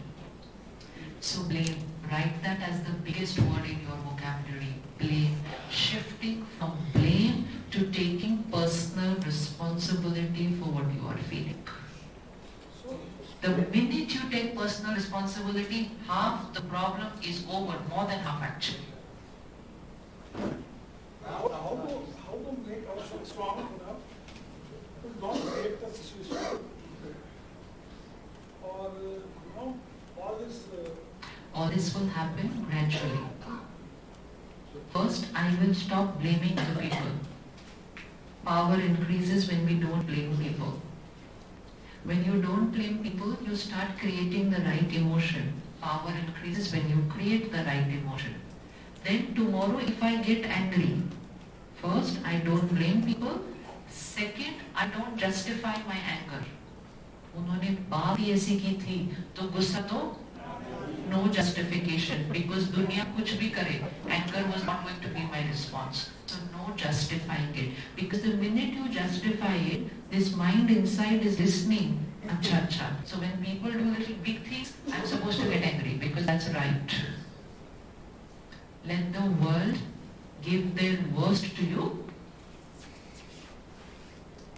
So blame, write that as the biggest word in your vocabulary. Blame. Shifting from blame to taking personal responsibility for what you are feeling. The minute you take personal responsibility, half the problem is over, more than half actually. How to make ourselves strong enough to not break the situation? Or, All this will happen gradually. First, I will stop blaming other people. Power increases when we don't blame people. When you don't blame people, you start creating the right emotion. Power increases when you create the right emotion. Then tomorrow if I get angry, first, I don't blame people. Second, I don't justify my anger. उन्होंने बात ही ऐसी की थी, तो गुस्सा तो no justification, because दुनिया कुछ भी करे, anger was not going to be my response. So no justifying it, because the minute you justify it, this mind inside is listening. Acha, acha. So when people do little big things, I'm supposed to get angry because that's right. Let the world give their worst to you,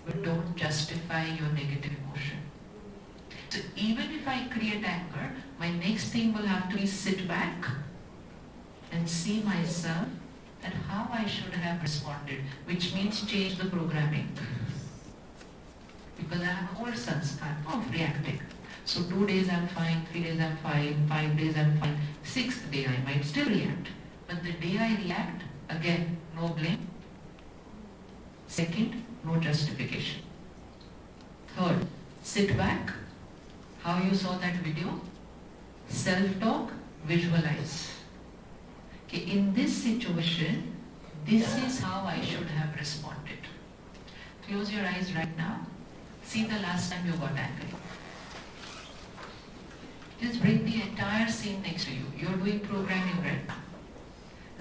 but don't justify your negative emotion. So even if I create anger, my next thing will have to be sit back and see myself and how I should have responded, which means change the programming. Because I have an old sanskar of reacting. So 2 days I'm fine, 3 days I'm fine, 5 days I'm fine, 6th day I might still react. But the day I react, again, no blame. Second, no justification. Third, sit back. How you saw that video? Self-talk, visualize. Okay, in this situation, this is how I should have responded. Close your eyes right now. See the last time you got angry. Just bring the entire scene next to you. You're doing programming right now.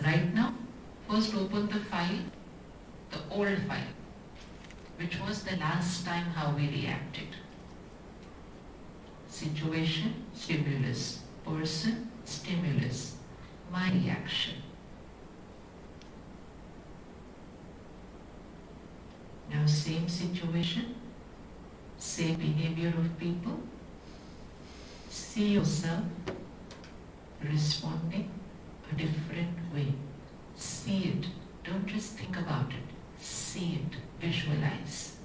Right now, first open the file, the old file, which was the last time how we reacted. Situation, stimulus. Person, stimulus. My reaction. Now same situation, same behavior of people. See yourself responding a different way. See it. Don't just think about it. See it, visualize.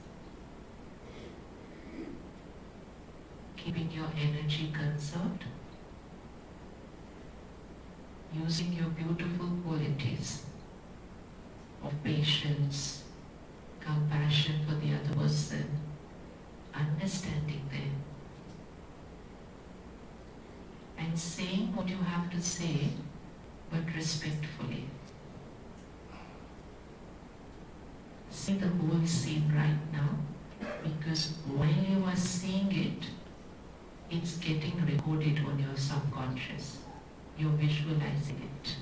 Keeping your energy conserved, using your beautiful qualities of patience, compassion for the other person, understanding them, and saying what you have to say, but respectfully. See the whole scene right now, because while you are seeing it, it's getting recorded on your subconscious. You're visualizing it.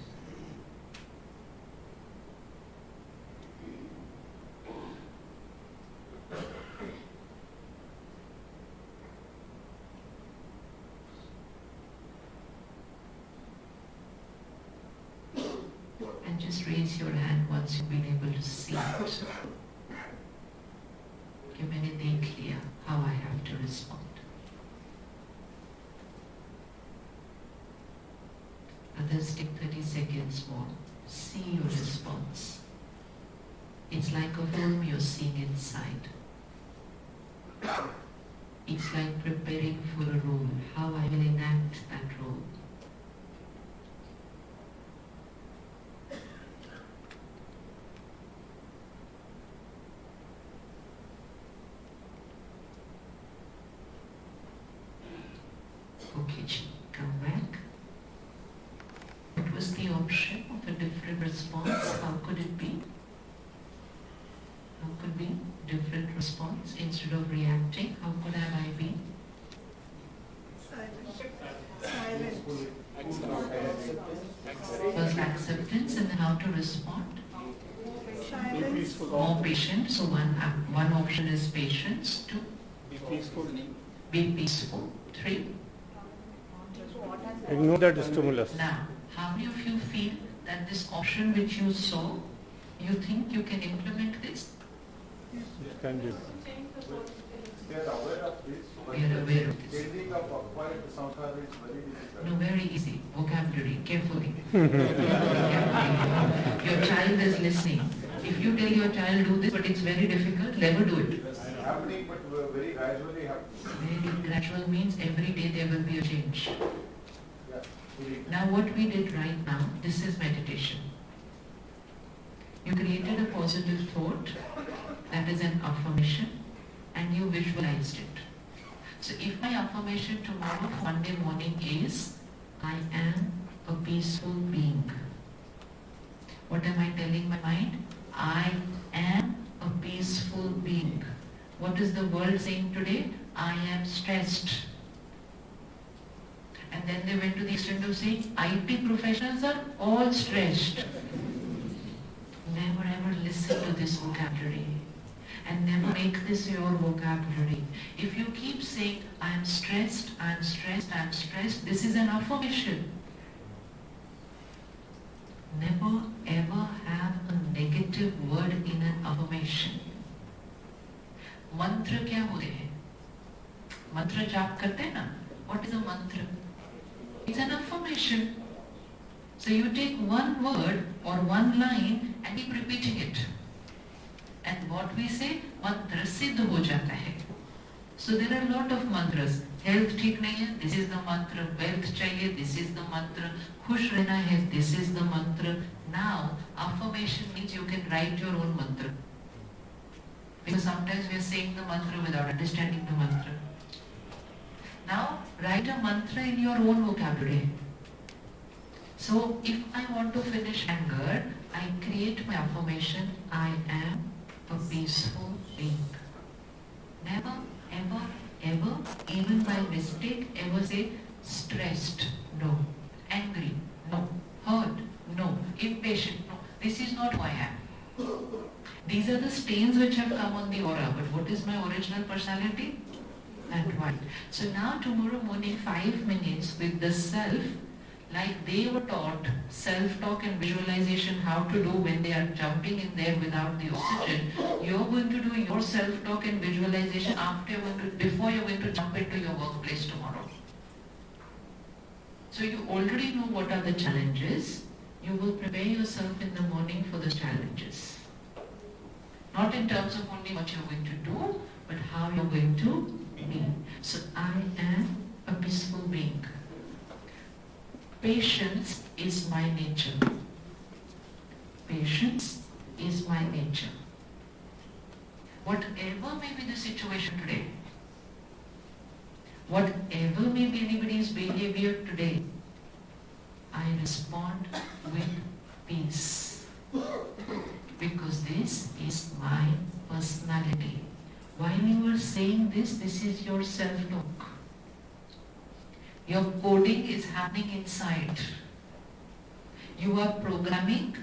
And just raise your hand once you've been able to see it. Give anything clear how I have to respond. Others take 30 seconds more. See your response. It's like a film you're seeing inside. It's like preparing for a role, how I will enact that role. Okay, come back. What was the option of a different response? How could it be? How could be different response instead of reacting? How could have I been? First acceptance, and then how to respond? More patient. So one option is patience. 2, Be peaceful. be peaceful. 3, Ignore that stimulus. now, how many of you feel that this option which you saw, you think you can implement this? It can be. They are aware of this. but We are aware of this. Changing of acquired samskara is very difficult. No, very easy. Vocabulary, carefully. Your child is listening. If you tell your child do this, but it's very difficult, never do it. Happening, but very gradually happening. Very gradual means every day there will be a change. Yeah. Now what we did right now, this is meditation. You created a positive thought, that is an affirmation, and you visualized it. So if my affirmation tomorrow, Monday morning is, I am a peaceful being. What am I telling my mind? I am a peaceful being. What is the world saying today? I am stressed. And then they went to the extent of saying, IT professionals are all stressed. Never ever listen to this vocabulary. And never make this your vocabulary. If you keep saying, I am stressed, I am stressed, I am stressed, this is an affirmation. Never ever have a negative word in an affirmation. Mantra क्या होते हैं? Mantra जाप करते हैं ना? What is a mantra? It's an affirmation. So you take one word or one line and keep repeating it. And what we say, mantra siddh ho jata hai. So there are a lot of mantras. Health ठीक नहीं है, this is the mantra. Wealth चाहिए, this is the mantra. खुश रहना है, this is the mantra. Now, affirmation means you can write your own mantra. Because sometimes we are saying the mantra without understanding the mantra. Now, write a mantra in your own vocabulary. So, if I want to finish anger, I create my affirmation, I am a peaceful being. Never, ever, ever, even by mistake, ever say stressed, no. Angry, no. Hurt, no. Impatient, no. This is not who I am. These are the stains which have come on the aura, but what is my original personality? And white. So now tomorrow morning 5 minutes with the self, like they were taught self-talk and visualization how to do when they are jumping in there without the oxygen, you're going to do your self-talk and visualization before you're going to jump into your workplace tomorrow. So you already know what are the challenges. You will prepare yourself in the morning for the challenges. Not in terms of only what you're going to do, but how you're going to be. So I am a peaceful being. Patience is my nature. Patience is my nature. Whatever may be the situation today, whatever may be anybody's behavior today, I respond with peace. Because this is my personality. While you are saying this is your self-talk. Your coding is happening inside. You are programming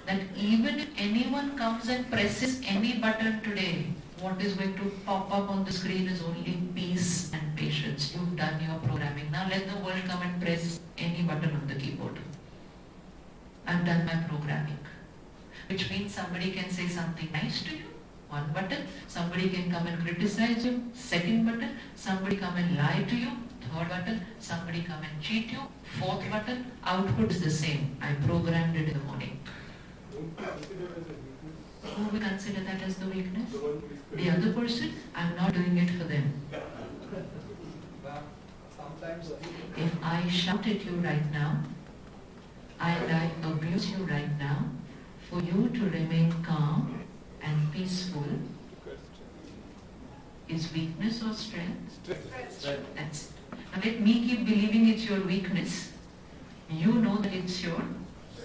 that even if anyone comes and presses any button today, what is going to pop up on the screen is only peace and patience. You've done your programming. Now let the world come and press any button on the keyboard. I've done my programming. Which means somebody can say something nice to you, one button. Somebody can come and criticize you, second button. Somebody come and lie to you, third button. Somebody come and cheat you, fourth button. Output is the same. I programmed it in the morning. Who will consider that as the weakness? The other person? I'm not doing it for them. Sometimes If I shout at you right now, and I abuse you right now, for you to remain calm and peaceful is weakness or strength? That's it. Now let me keep believing it's your weakness. You know that it's your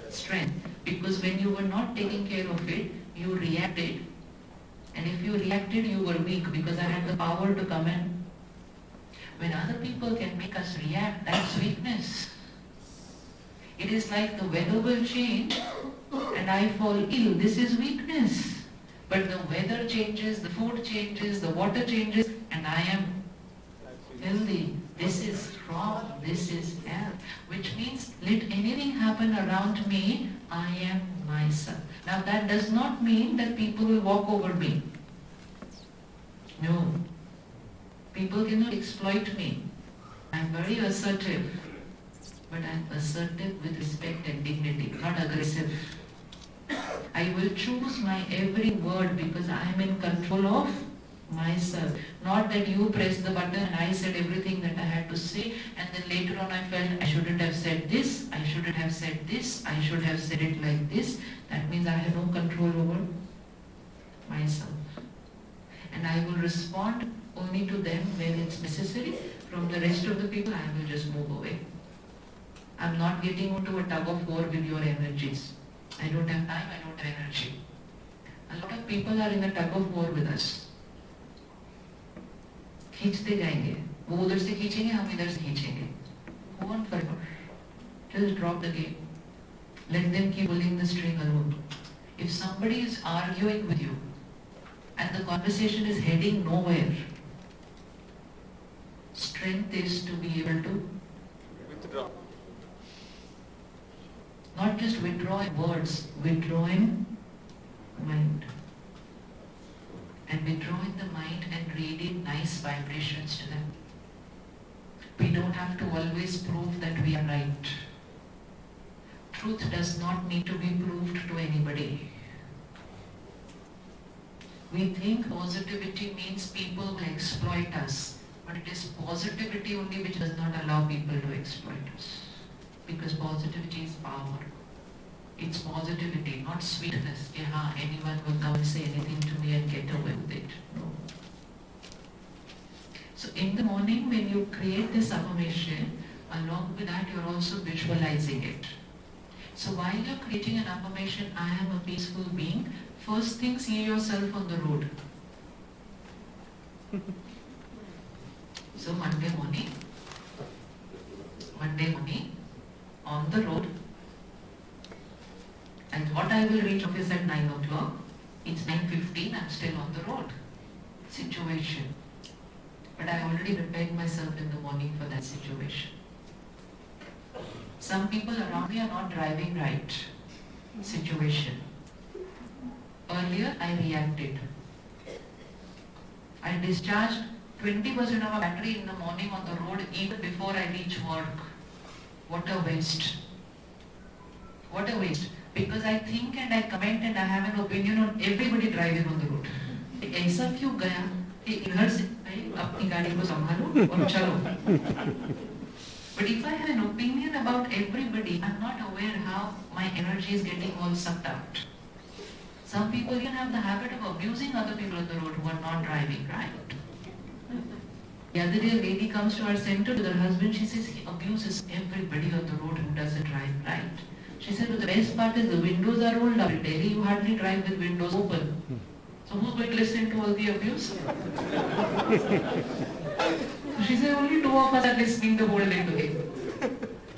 strength. Because when you were not taking care of it, you reacted. And if you reacted, you were weak because I had the power to come in. When other people can make us react, that's weakness. It is like the weather will change and I fall ill. This is weakness. But the weather changes, the food changes, the water changes, and I am healthy. This is strong. This is health. Which means let anything happen around me, I am myself. Now that does not mean that people will walk over me. No. People cannot exploit me. I am very assertive. But I am assertive with respect and dignity, not aggressive. I will choose my every word because I am in control of myself. Not that you pressed the button and I said everything that I had to say and then later on I felt I shouldn't have said this, I shouldn't have said this, I should have said it like this. That means I have no control over myself. And I will respond only to them when it's necessary. From the rest of the people, I will just move away. I'm not getting into a tug of war with your energies. I don't have time, I don't have energy. A lot of people are in a tug of war with us. खींचते जाएंगे, वो उधर से खींचेंगे, हम इधर से खींचेंगे. Go on forever. Just drop the game. Let them keep pulling the string alone. If somebody is arguing with you and the conversation is heading nowhere, strength is to be able to Withdraw. not just withdrawing words, withdrawing mind. And withdrawing the mind and radiate nice vibrations to them. We don't have to always prove that we are right. Truth does not need to be proved to anybody. We think positivity means people will exploit us, but it is positivity only which does not allow people to exploit us. Because positivity is power. It's positivity, not sweetness. Yeah, anyone will come and say anything to me and get away with it. No. So in the morning when you create this affirmation, along with that you're also visualizing it. So while you're creating an affirmation, I am a peaceful being, first thing see yourself on the road. So Monday morning, on the road, I thought I will reach office at 9 o'clock. It's 9:15, I'm still on the road. Situation. But I already prepared myself in the morning for that situation. Some people around me are not driving right. Situation. Earlier I reacted. I discharged 20% of my battery in the morning on the road even before I reach work. What a waste. What a waste. Because I think and I comment and I have an opinion on everybody driving on the road. ऐसा क्यों गया कि इधर से भाई अपनी गाड़ी को संभालो और चलो. But if I have an opinion about everybody, I'm not aware how my energy is getting all sucked out. Some people even have the habit of abusing other people on the road who are not driving right. The other day a lady comes to our center with her husband, she says he abuses everybody on the road who doesn't drive right. She said, well, the best part is the windows are rolled up. In Delhi, you hardly drive with windows open. So who's going to listen to all the abuse? She said, only two of us are listening the whole day today.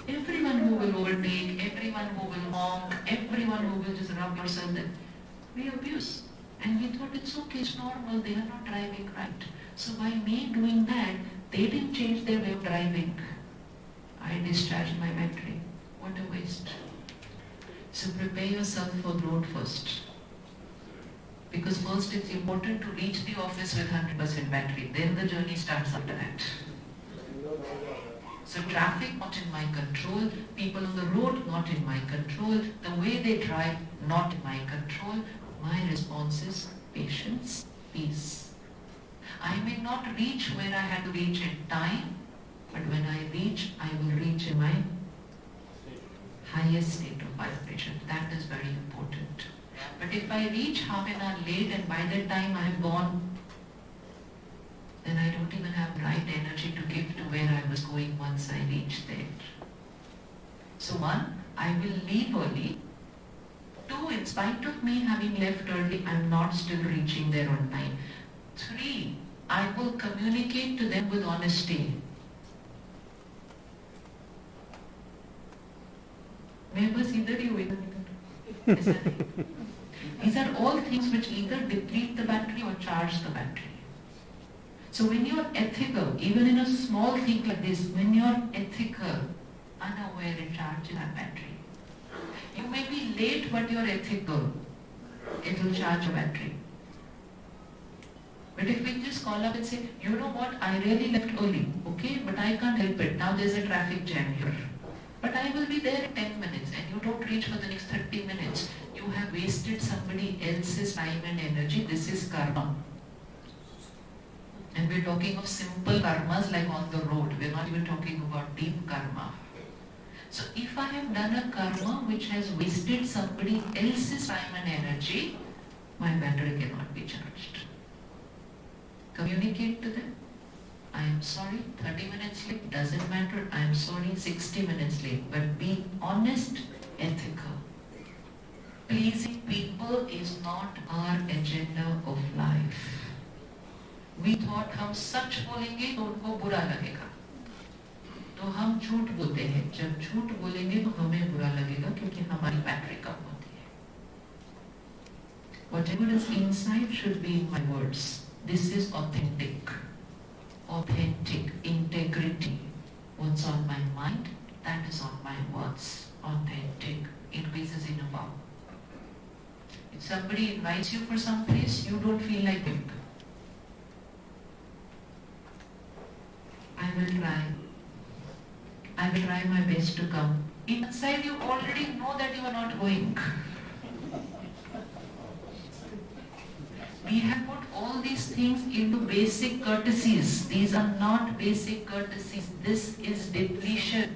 Everyone who will overtake, everyone who will honk, everyone who will just rub yourself, we abuse. And we thought it's okay, it's normal, they are not driving right. So by me doing that, they didn't change their way of driving. I discharged my battery. What a waste. So prepare yourself for the road first. Because first it's important to reach the office with 100% battery. Then the journey starts after that. So traffic not in my control, people on the road not in my control, the way they drive not in my control. My response is patience, peace. I may not reach where I had to reach in time, but when I reach, I will reach in my highest state of vibration. That is very important. But if I reach half an hour late and by that time I have gone, then I don't even have right energy to give to where I was going once I reach there. So one, I will leave early. Two, in spite of me having left early, I'm not still reaching there on time. Three, I will communicate to them with honesty. मैं बस इधर ही हुई ऐसा नहीं. These are all things which either deplete the battery or charge the battery. So when you're ethical, even in a small thing like this, when you're ethical, unaware, it charges that battery. You may be late, but you're ethical. It will charge your battery. But if we just call up and say, you know what, I really left early, okay, but I can't help it. Now there's a traffic jam here. But I will be there in 10 minutes and you don't reach for the next 30 minutes. You have wasted somebody else's time and energy. This is karma. And we're talking of simple karmas like on the road. We're not even talking about deep karma. So if I have done a karma which has wasted somebody else's time and energy, my battery cannot be charged. Communicate to them. I am sorry, 30 minutes late, doesn't matter. I am sorry, 60 minutes late. But be honest, ethical. Pleasing people is not our agenda of life. We thought हम सच बोलेंगे तो उनको बुरा लगेगा. तो हम झूठ बोलते हैं. जब झूठ बोलेंगे तो हमें बुरा लगेगा क्योंकि हमारी बैटरी कम होती है. Whatever is inside should be in my words. This is authentic. Authentic, integrity. What's on my mind, that is on my words. Authentic, increases in a wow. If somebody invites you for some place, you don't feel like it. I will try. I will try my best to come. Inside you already know that you are not going. We have put all these things into basic courtesies. These are not basic courtesies. This is depletion.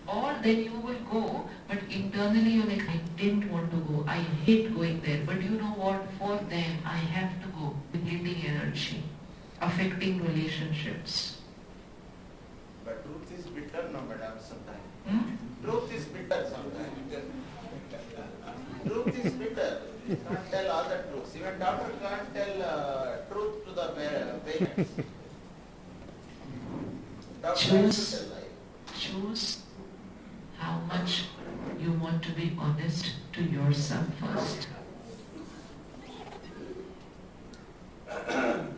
Or then you will go, but internally you're like, I didn't want to go. I hate going there. But you know what? For them, I have to go. Depleting energy, affecting relationships. But truth is bitter, no, madam, sometimes. Truth is bitter sometimes. Truth is bitter. You can't tell all the truths. Even doctor can't tell truth to the parents. Doctor has to tell life. Choose how much you want to be honest to yourself first.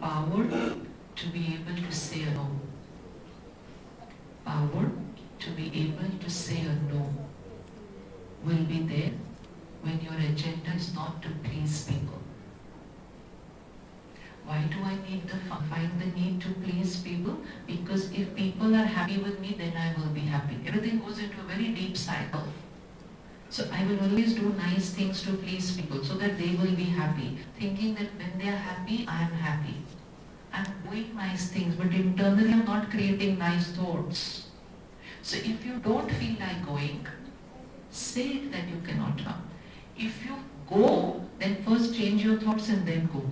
Power to be able to say a no. Power to be able to say a no will be there when your agenda is not to please people. Why do I find the need to please people? Because if people are happy with me, then I will be happy. Everything goes into a very deep cycle. So I will always do nice things to please people so that they will be happy, thinking that when they are happy, I am happy. I'm doing nice things, but internally I'm not creating nice thoughts. So if you don't feel like going, say it that you cannot come. If you go, then first change your thoughts and then go.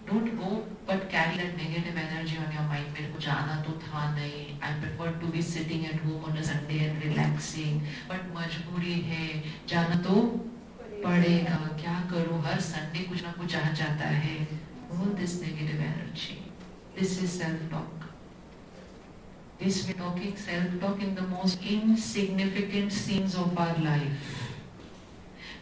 Don't go but carry that negative energy on your mind. मेरे को जाना तो था नहीं. I prefer to be sitting at home on a Sunday and relaxing. But मजबूरी है. जाना तो पड़ेगा. क्या करूँ? हर Sunday कुछ ना कुछ आ जाता है. All this negative energy. This is self-talk. This we're talking self-talk in the most insignificant scenes of our life.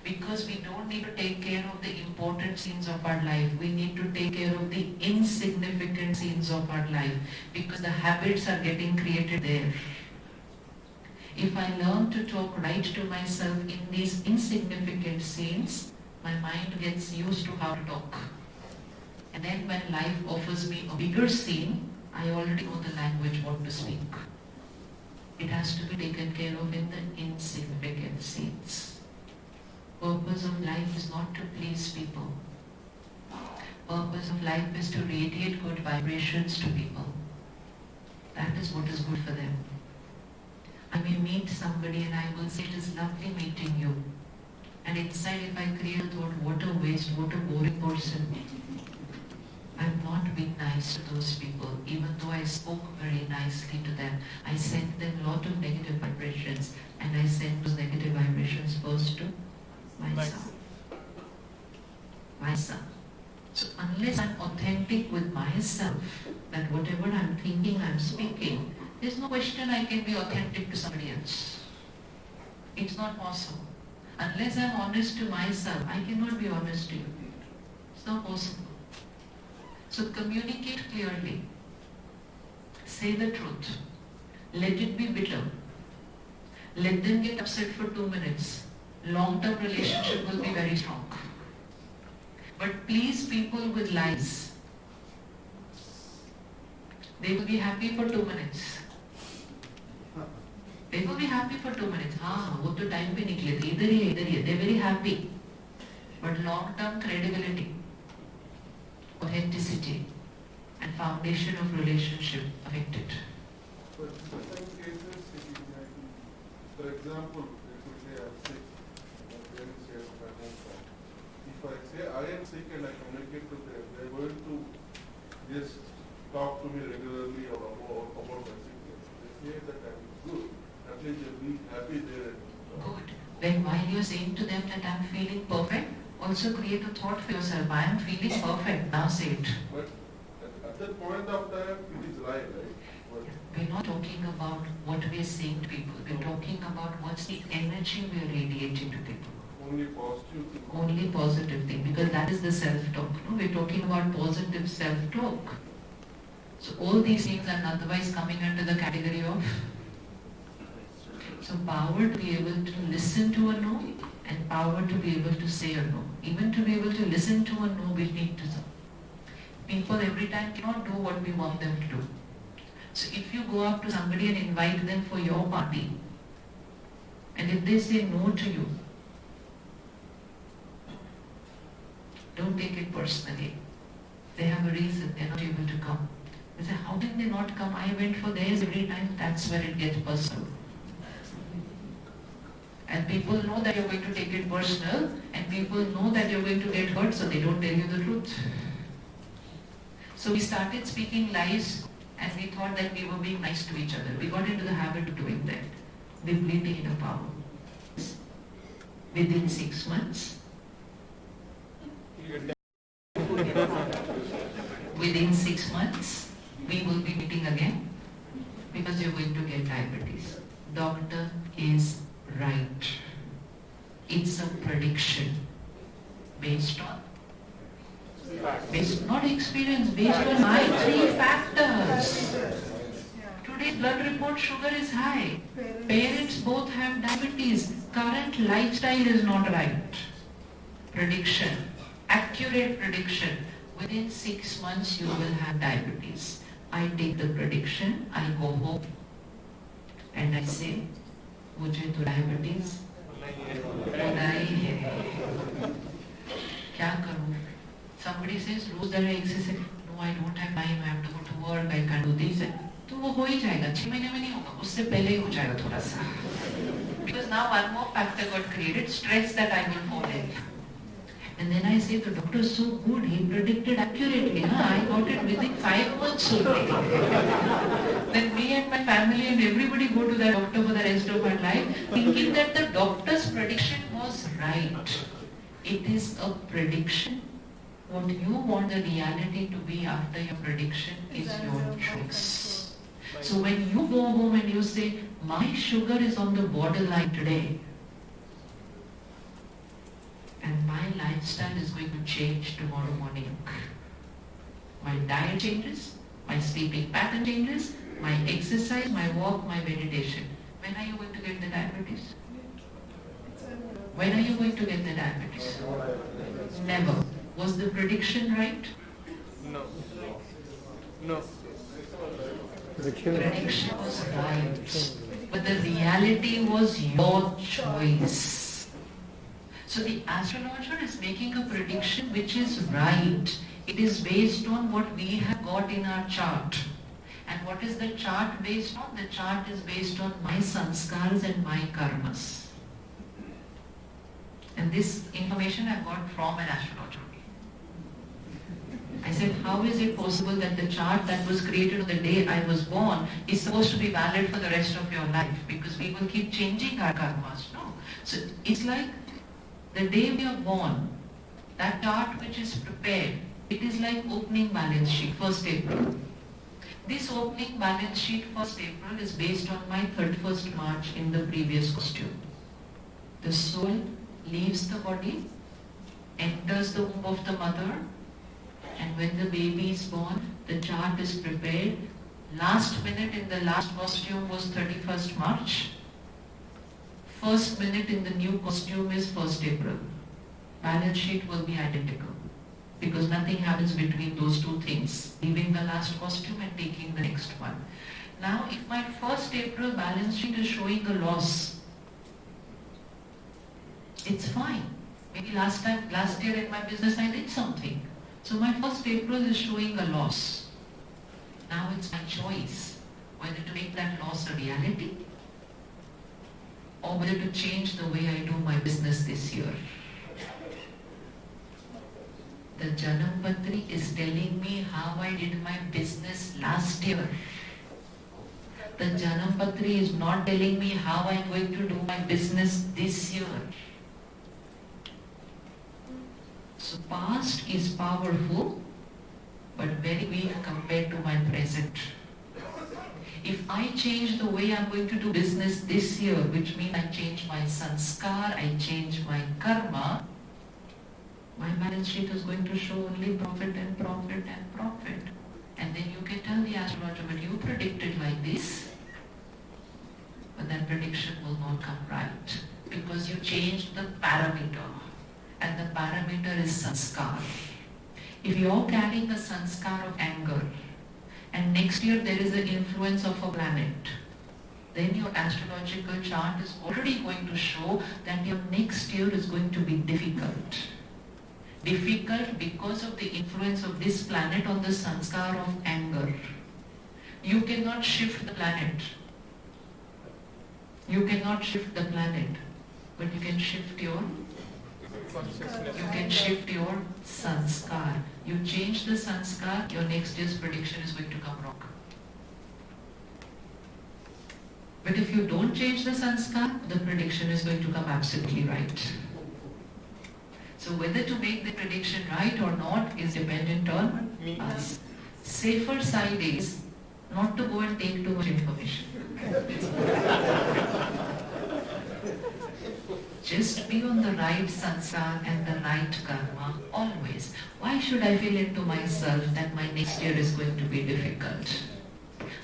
Because we don't need to take care of the important scenes of our life. We need to take care of the insignificant scenes of our life. Because the habits are getting created there. If I learn to talk right to myself in these insignificant scenes, my mind gets used to how to talk. And then when life offers me a bigger scene, I already know the language what to speak. It has to be taken care of in the insignificant scenes. Purpose of life is not to please people. Purpose of life is to radiate good vibrations to people. That is what is good for them. I may meet somebody and I will say, it is lovely meeting you. And inside if I create a thought, what a waste, what a boring person. I'm not being nice to those people, even though I spoke very nicely to them. I sent them a lot of negative vibrations, and I sent those negative vibrations first to myself. So unless I'm authentic with myself, that whatever I'm thinking, I'm speaking, there's no question I can be authentic to somebody else. It's not possible. Unless I'm honest to myself, I cannot be honest to you. It's not possible. So communicate clearly. Say the truth. Let it be bitter. Let them get upset for 2 minutes. Long-term relationship will be very strong. But please people with lies. They will be happy for 2 minutes. They will be happy for 2 minutes. हाँ, वो तो time पे निकले थे. इधर ही है. They're very happy. But long-term credibility, authenticity, and foundation of relationship affected. But in some cases, for example, let me say I'm sick, my parents say my home. If I say I am sick and I communicate to them, they are going to just talk to me regularly about my sickness. They say that I am good. At least they will be happy there. Good. Then while you're saying to them that I'm feeling perfect, also create a thought for yourself. I am feeling perfect. Now say it. But at that point of time, it is right? But we're not talking about what we are saying to people. We're talking about what's the energy we are radiating to people. only positive thing. Only positive thing, because that is the self-talk. No? We're talking about positive self-talk. So all these things are otherwise coming under the category of. So power to be able to listen to a no, and power to be able to say a no. Even to be able to listen to a no, we need to. People every time cannot do what we want them to do. So if you go up to somebody and invite them for your party, and if they say no to you, don't take it personally. They have a reason, they're not able to come. They say, how can they not come? I went for theirs every time. That's where it gets personal. And people know that you're going to take it personal, and people know that you're going to get hurt, so they don't tell you the truth. So we started speaking lies, and we thought that we were being nice to each other. We got into the habit of doing that, depleting inner power. Within 6 months, within 6 months, we will be meeting again, because you're going to get diabetes. Doctor is right. It's a prediction based on not experience, based on my 3 factors. Today's blood report sugar is high. Parents both have diabetes. Current lifestyle is not right. Prediction, accurate prediction. Within 6 months you will have diabetes. I take the prediction, I go home and I say, मुझे तो diabetes होना ही है, क्या करूं? Somebody says lose the exercise. No, I don't have time. I have to go to work. I can't do this. तो वो हो ही जाएगा, 6 महीने में नहीं होगा, उससे पहले ही हो जाएगा थोड़ा सा. Because now one more factor got created, stress that I will fall in. And then I say, the doctor is so good, he predicted accurately. Huh? I got it within 5 months only. Then me and my family and everybody go to the doctor for the rest of our life, thinking that the doctor's prediction was right. It is a prediction. What you want the reality to be after your prediction is your choice. So when you go home and you say, my sugar is on the borderline today, and my lifestyle is going to change tomorrow morning. My diet changes, my sleeping pattern changes, my exercise, my walk, my meditation. When are you going to get the diabetes? When are you going to get the diabetes? Never. Was the prediction right? No. No. Prediction was right. But the reality was your choice. So the astrologer is making a prediction which is right. It is based on what we have got in our chart. And what is the chart based on? The chart is based on my sanskars and my karmas. And this information I got from an astrologer. I said, how is it possible that the chart that was created on the day I was born is supposed to be valid for the rest of your life? Because we will keep changing our karmas, no? So it's like the day we are born, that chart which is prepared, it is like opening balance sheet, 1st April. This opening balance sheet, 1st April, is based on my 31st March in the previous costume. The soul leaves the body, enters the womb of the mother, and when the baby is born, the chart is prepared. Last minute in the last costume was 31st March. First minute in the new costume is 1st April. Balance sheet will be identical because nothing happens between those two things, leaving the last costume and taking the next one. Now, if my 1st April balance sheet is showing a loss, it's fine. Maybe last year in my business I did something. So my 1st April is showing a loss. Now it's my choice whether to make that loss a reality or whether to change the way I do my business this year. The Janampatri is telling me how I did my business last year. The Janampatri is not telling me how I'm going to do my business this year. So past is powerful, but very weak compared to my present. If I change the way I'm going to do business this year, which means I change my sanskar, I change my karma, my balance sheet is going to show only profit and profit and profit. And then you can tell the astrologer, but you predicted like this, but that prediction will not come right because you changed the parameter. And the parameter is sanskar. If you're carrying a sanskar of anger, and next year there is an influence of a planet, then your astrological chart is already going to show that your next year is going to be difficult. Difficult because of the influence of this planet on the sanskar of anger. You cannot shift the planet. You cannot shift the planet, but you can shift your sanskar. You change the sanskar, your next year's prediction is going to come wrong. But if you don't change the sanskar, the prediction is going to come absolutely right. So whether to make the prediction right or not is dependent on us. Safer side is not to go and take too much information. Just be on the right sanskar and the right karma always. Why should I feel into myself that my next year is going to be difficult?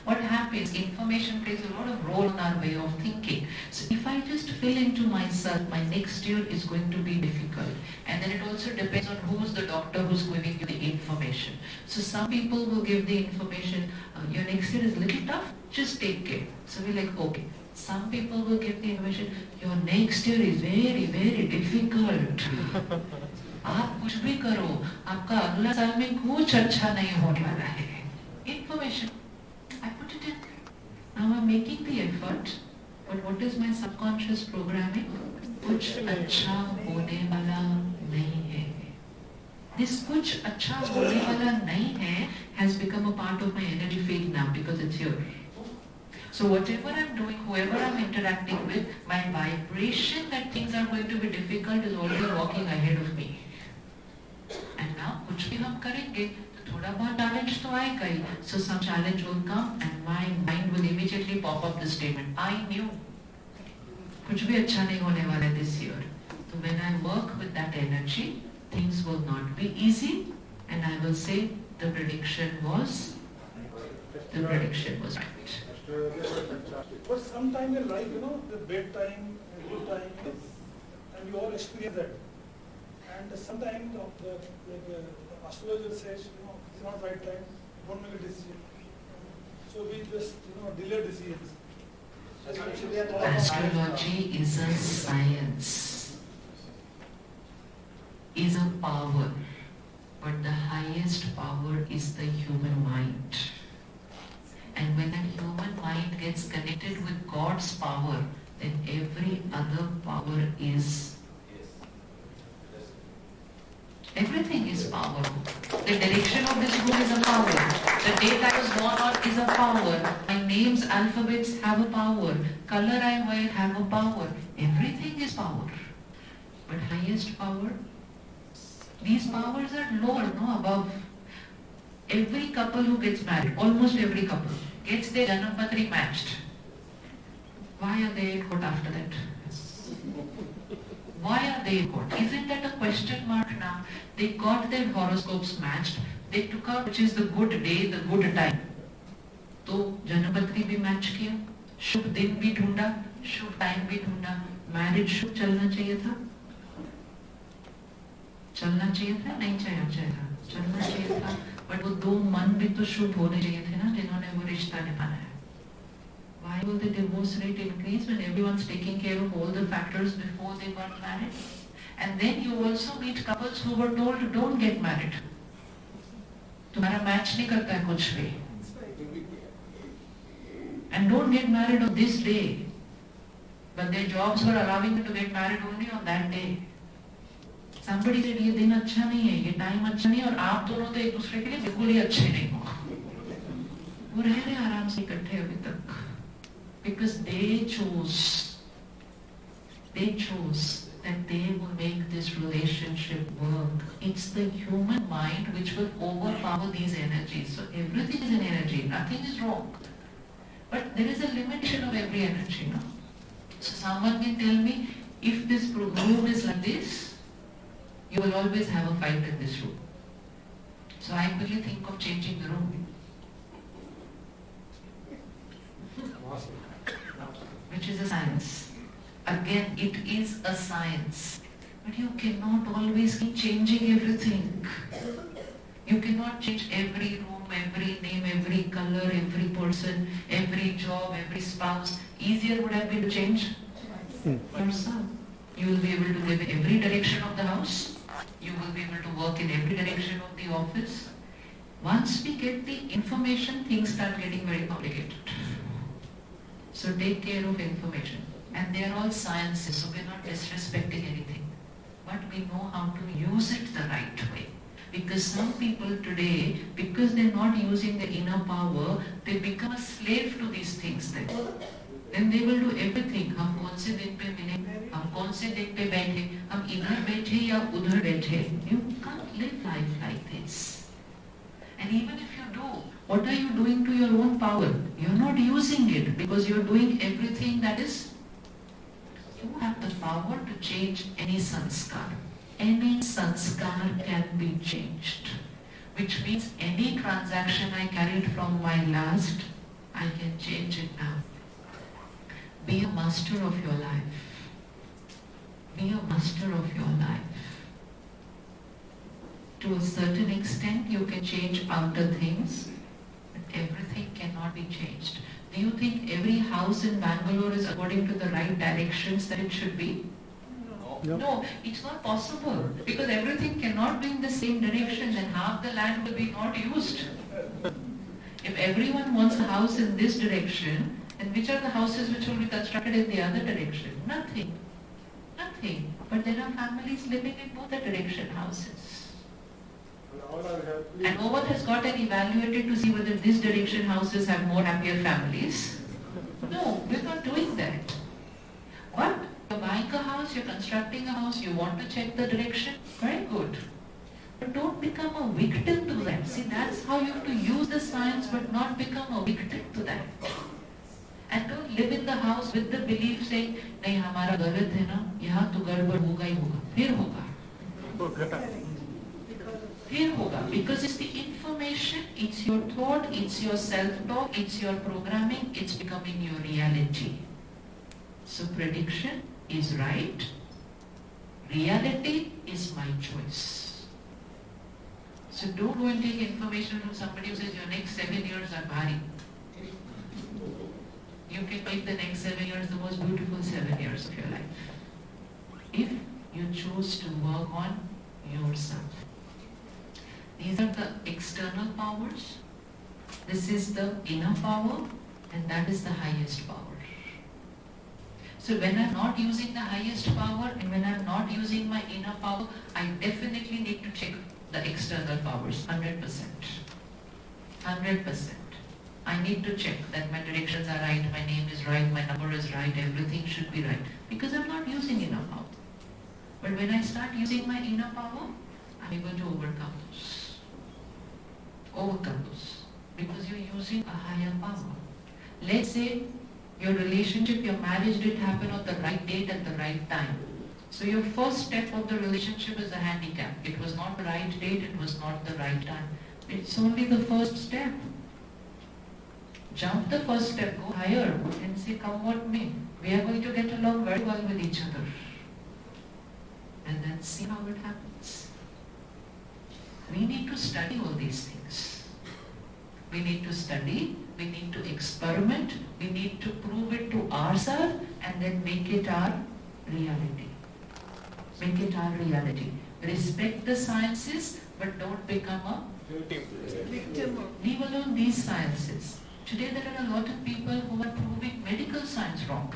What happens, information plays a lot of role in our way of thinking. So if I just feel into myself, my next year is going to be difficult. And then it also depends on who's the doctor who's giving you the information. So some people will give the information, your next year is a little tough, just take care. So we're like, okay. Some people will give the information, your next year is very, very difficult. आप कुछ भी करो, आपका अगला साल में कुछ अच्छा नहीं होने वाला है. Information. I put it in. Now I'm making the effort, but what is my subconscious programming? कुछ अच्छा होने वाला नहीं है. This कुछ अच्छा होने वाला नहीं है has become a part of my energy field now because it's here. So whatever I'm doing, whoever I'm interacting with, my vibration that things are going to be difficult is already walking ahead of me. And now कुछ भी हम करेंगे तो थोड़ा बहुत challenge तो आएगा ही. So some challenge will come and my mind will immediately pop up the statement, I knew. कुछ भी अच्छा नहीं होने वाला है this year. So when I work with that energy, things will not be easy, and I will say the prediction was right. But sometime in life, the bedtime, good time, and you all experience that. And sometimes the astrologer says, it's not right time, don't make a decision. So we just, delay decisions. Astrology is a science, is a power, but the highest power is the human mind. And when that human mind gets connected with God's power, then every other power is, everything is power. The direction of this room is a power. The date I was born on is a power. My name's alphabets have a power. Color I wear have a power. Everything is power. But highest power, these powers are lower, no above. Every couple who gets married, almost every couple, gets their Janam-patri matched. Why are they in court after that? Why are they in court? Isn't that a question mark now? They got their horoscopes matched. They took out which is the good day, the good time. तो Janam-patri भी match किया, शुभ दिन भी ढूंढा, शुभ time भी ढूंढा. Marriage शुभ चलना चाहिए था? चलना चाहिए था? नहीं चलना चाहिए था. बट वो दो मन भी तो शुभ होने चाहिए थे ना जिन्होंने वो रिश्ता निभाना है. Why will the divorce rate increase when everyone's taking care of all the factors before they got married? And then you also meet couples who were told don't get married. तुम्हारा मैच नहीं करता है कुछ भी. And don't get married on this day. But their jobs were allowing them to get married only on that day. Somebody said ये दिन अच्छा नहीं है, ये टाइम अच्छा नहीं है और आप दोनों तो एक दूसरे के लिए बिल्कुल ही अच्छे नहीं हो. वो रह रहे आराम से इकट्ठे अभी तक. Because they chose that they will make this relationship work. It's the human mind which will overpower these energies. So everything is an energy, nothing is wrong. But there is a limitation of every energy, no? So someone can tell me, if this room is like this, you will always have a fight in this room. So I quickly think of changing the room. Which is a science. Again, it is a science. But you cannot always keep changing everything. You cannot change every room, every name, every color, every person, every job, every spouse. Easier would have been to change yourself. You will be able to live in every direction of the house. You will be able to work in every direction of the office. Once we get the information, things start getting very complicated. So take care of information. And they are all sciences, so we are not disrespecting anything. But we know how to use it the right way. Because some people today, because they are not using the inner power, they become a slave to these things then. Then they will do everything. हम कौन से दिन पे मिले, हम कौन से दिन पे बैठे, हम इधर बैठे या उधर बैठे. You can't live life like this. And even if you do, what are you doing to your own power? You're not using it because you're doing everything that is. You have the power to change any sanskar. Any sanskar can be changed. Which means any transaction I carried from my last, I can change it now. Be a master of your life. Be a master of your life. To a certain extent, you can change outer things, but everything cannot be changed. Do you think every house in Bangalore is according to the right directions that it should be? No. No, it's not possible because everything cannot be in the same direction, then half the land will be not used. If everyone wants a house in this direction, then which are the houses which will be constructed in the other direction? Nothing. Nothing. But there are families living in both the direction houses. And no one has got and evaluated to see whether this direction houses have more happier families. No, we're not doing that. But you're buying a house, you're constructing a house, you want to check the direction, very good. But don't become a victim to that. See, that's how you have to use the science but not become a victim to that. And don't live in the house with the belief saying, नहीं हमारा गलत है ना, यहाँ तो गड़बड़ होगा ही होगा, फिर होगा. फिर होगा, because it's the information, it's your thought, it's your self-talk, it's your programming, it's becoming your reality. So prediction is right, reality is my choice. So don't go and take information from somebody who says your next 7 years are bhari. You can make the next 7 years the most beautiful 7 years of your life. If you choose to work on yourself. These are the external powers. This is the inner power, and that is the highest power. So when I'm not using the highest power and when I'm not using my inner power, I definitely need to check the external powers, 100%. 100%. I need to check that my directions are right, my name is right, my number is right, everything should be right. Because I'm not using inner power. But when I start using my inner power, I'm able to overcome those. Overcome those. Because you're using a higher power. Let's say your relationship, your marriage didn't happen on the right date at the right time. So your first step of the relationship is a handicap. It was not the right date, it was not the right time. It's only the first step. Jump the first step, go higher and say, come what may. We are going to get along very well with each other. And then see how it happens. We need to study all these things. We need to study, we need to experiment, we need to prove it to ourselves and then make it our reality. Make it our reality. Respect the sciences, but don't become a victim. Leave alone these sciences. Today there are a lot of people who are proving medical science wrong.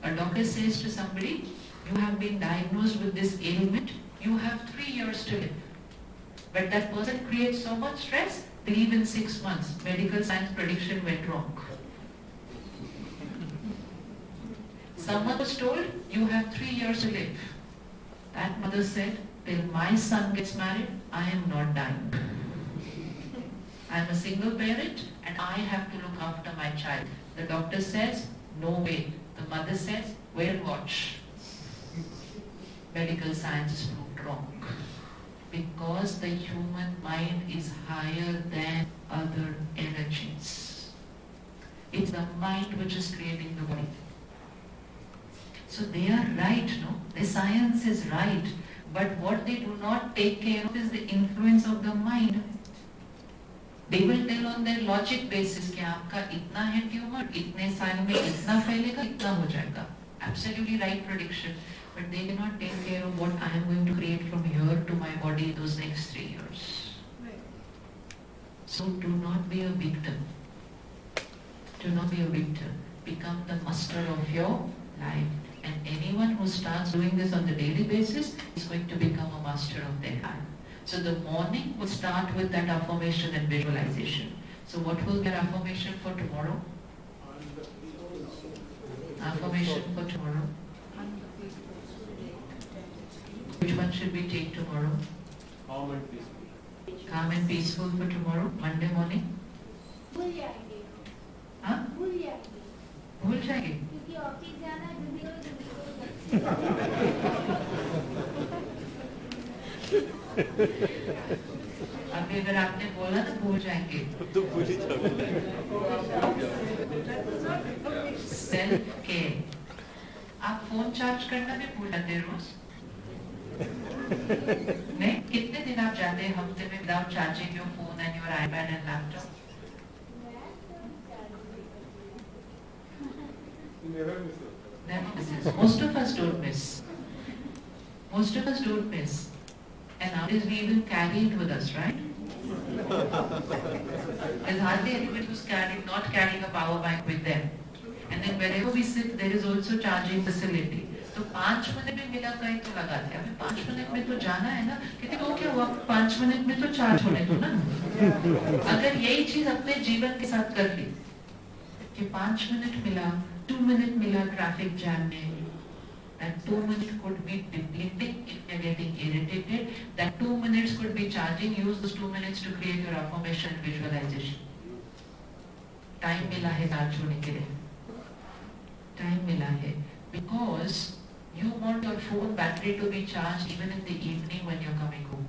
A doctor says to somebody, you have been diagnosed with this ailment, you have 3 years to live. But that person creates so much stress, they leave in 6 months. Medical science prediction went wrong. Someone was told, you have 3 years to live. That mother said, till my son gets married, I am not dying. I am a single parent and I have to look after my child. The doctor says, no way. The mother says, wait and watch. Medical science is proved wrong. Because the human mind is higher than other energies. It's the mind which is creating the body. So they are right, no? The science is right. But what they do not take care of is the influence of the mind. They will tell on their logic basis कि आपका इतना है tumour, इतने साल में इतना फैलेगा, इतना हो जाएगा. Absolutely right prediction. But they cannot take care of what I am going to create from here to my body in those next 3 years. So do not be a victim. Do not be a victim. Become the master of your life. And anyone who starts doing this on the daily basis is going to become a master of their life. So the morning will start with that affirmation and visualization. So what will be our affirmation for tomorrow? Affirmation for tomorrow. Which one should we take tomorrow? Calm and peaceful. Calm and peaceful for tomorrow, Monday morning. भूल जाएंगे हाँ? भूल जाएंगे भूल जाएंगे? क्योंकि office जाना है जल्दी अभी अगर आपने बोला तो भूल जाएंगे. तो भूल ही जाओगे. Self care. आप फोन चार्ज करना भी भूल जाते रोज? नहीं? कितने दिन आप जाते हैं हफ्ते में without charging your phone and your iPad and laptop? You never miss it. Never misses. Most of us don't miss. Most of us don't miss. And nowadays we even carry it with us, right? There's hardly anybody who's not carrying a power bank with them. And then wherever we sit, there is also charging facility. तो 5 minute में मिला कहीं तो लगाते हैं. अभी 5 minute में तो जाना है ना. कहते तो क्या हुआ? 5 मिनट में तो चार्ज होने दो ना. अगर यही चीज अपने जीवन के साथ कर ली, कि 5 मिनट मिला, 2 मिनट मिला ट्रैफिक जैम में, that 2 minutes could be depleting if you're getting irritated. That 2 minutes could be charging. Use those 2 minutes to create your affirmation and visualization. Time मिला है चार्ज होने के लिए. Time मिला है because you want your phone battery to be charged even in the evening when you're coming home.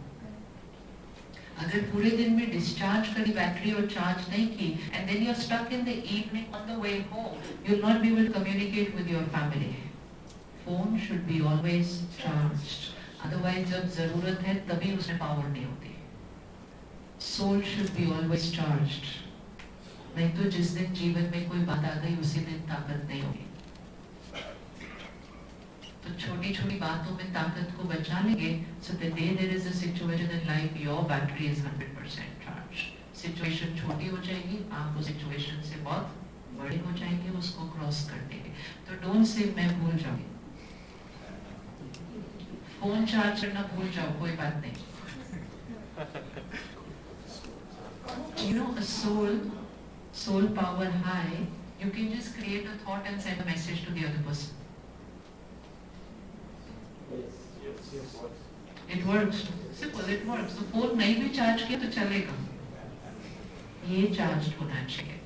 अगर पूरे दिन में डिस्चार्ज करी बैटरी और चार्ज नहीं की, and then you're stuck in the evening on the way home, you'll not be able to communicate with your family. Phone should be always charged. Otherwise, जब जरूरत है तभी उसमें पावर नहीं होती. Soul should be always charged. नहीं तो जिस दिन जीवन में कोई बात आ गई उसी दिन ताकत नहीं होगी. तो छोटी छोटी बातों में ताकत को बचा लेंगे. So the day there is a situation in life, your battery is 100% charged. Situation छोटी हो जाएगी, आप उस situation से बहुत बड़े हो जाएंगे उसको क्रॉस करने के. तो don't say मैं भूल जाऊंगी. फोन चार्ज करना भूल जाओ, कोई बात नहीं. You know, a soul power high, you can just create a thought and send a message to the other person. It works. Simple, it works. तो फोन नहीं भी चार्ज किया तो चलेगा. ये चार्ज होना चाहिए.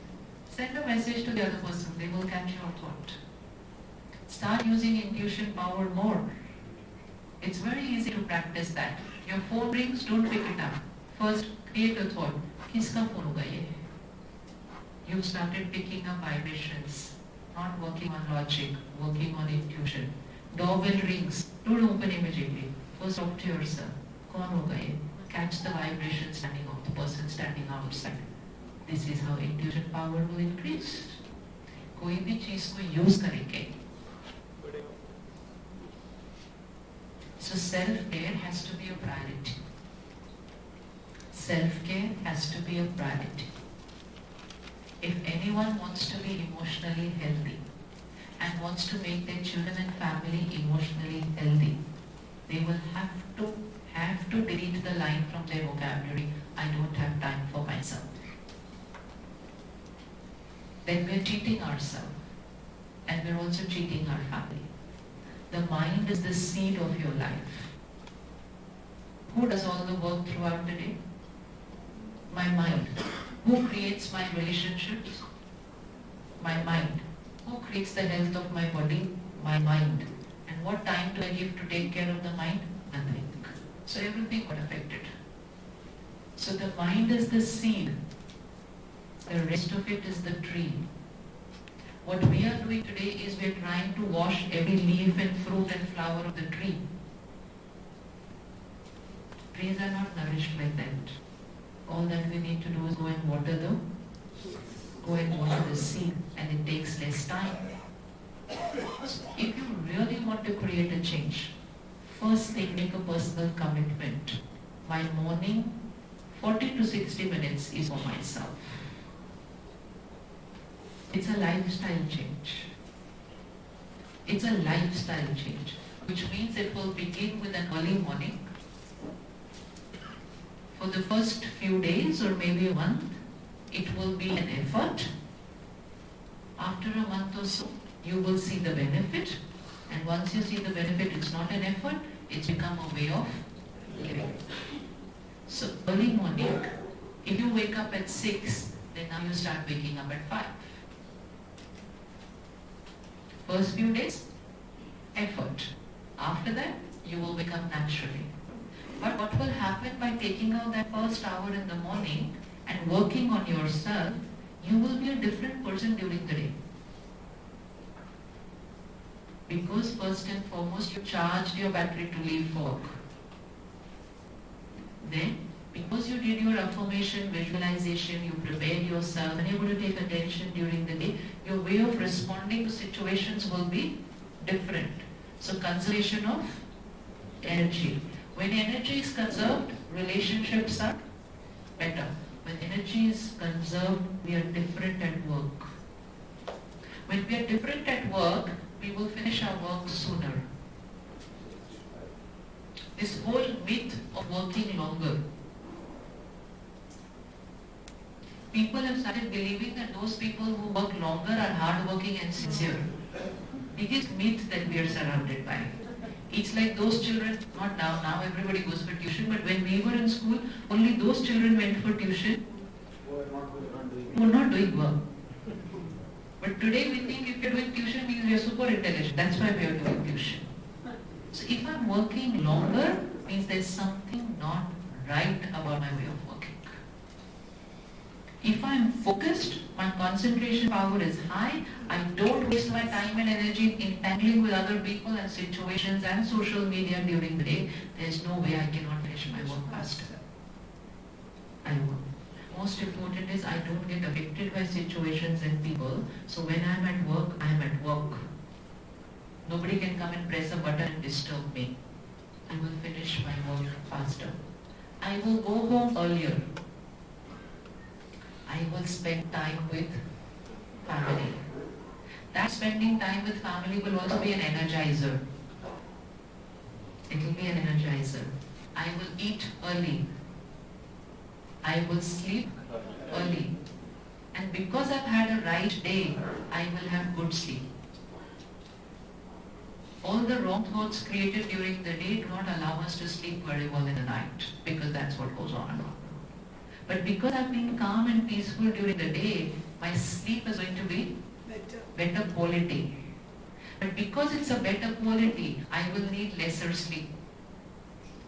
Send a message to the other person. They will catch your thought. Start using intuition power more. It's very easy to practice that. Your phone rings, don't pick it up. First, create a thought. किसका phone होगा ये? You started picking up vibrations, not working on logic, working on intuition. Doorbell rings, don't open immediately. First, talk to yourself. कौन होगा ये? Catch the vibration standing out, the person standing outside. This is how intuition power will increase. कोई भी चीज को use करेंगे. So self-care has to be a priority. Self-care has to be a priority. If anyone wants to be emotionally healthy and wants to make their children and family emotionally healthy, they will have to delete the line from their vocabulary, I don't have time for myself. Then we're cheating ourselves and we're also cheating our family. The mind is the seed of your life. Who does all the work throughout the day? My mind. Who creates my relationships? My mind. Who creates the health of my body? My mind. And what time do I give to take care of the mind? Nothing. So everything got affected. So the mind is the seed. The rest of it is the tree. What we are doing today is we are trying to wash every leaf and fruit and flower of the tree. Trees are not nourished like that. All that we need to do is go and water the seed, and it takes less time. If you really want to create a change, first thing, make a personal commitment. My morning, 40 to 60 minutes is for myself. It's a lifestyle change. It's a lifestyle change, which means it will begin with an early morning. For the first few days or maybe a month, it will be an effort. After a month or so, you will see the benefit. And once you see the benefit, it's not an effort, it's become a way of living. So early morning, if you wake up at 6, then now you start waking up at 5. First few days, effort. After that, you will wake up naturally. But what will happen by taking out that first hour in the morning and working on yourself, you will be a different person during the day. Because first and foremost, you charged your battery to leave for work. Then Because you did your affirmation, visualization, you prepared yourself, and you're going to take attention during the day, your way of responding to situations will be different. So conservation of energy. When energy is conserved, relationships are better. When energy is conserved, we are different at work. When we are different at work, we will finish our work sooner. This whole myth of working longer. People have started believing that those people who work longer are hardworking and sincere. Biggest myth that we are surrounded by. It's like those children, not now everybody goes for tuition, but when we were in school, only those children went for tuition who were not doing work. But today we think if you're doing tuition means you're super intelligent. That's why we are doing tuition. So if I'm working longer, means there's something not right about my way of working. If I'm focused, my concentration power is high, I don't waste my time and energy entangling with other people and situations and social media during the day, there's no way I cannot finish my work faster. I won't. Most important is I don't get affected by situations and people, so when I'm at work, I'm at work. Nobody can come and press a button and disturb me. I will finish my work faster. I will go home earlier. I will spend time with family. That spending time with family will also be an energizer. It will be an energizer. I will eat early. I will sleep early. And because I've had a right day, I will have good sleep. All the wrong thoughts created during the day do not allow us to sleep very well in the night, because that's what goes on. But because I've been calm and peaceful during the day, my sleep is going to be better quality. But because it's a better quality, I will need lesser sleep.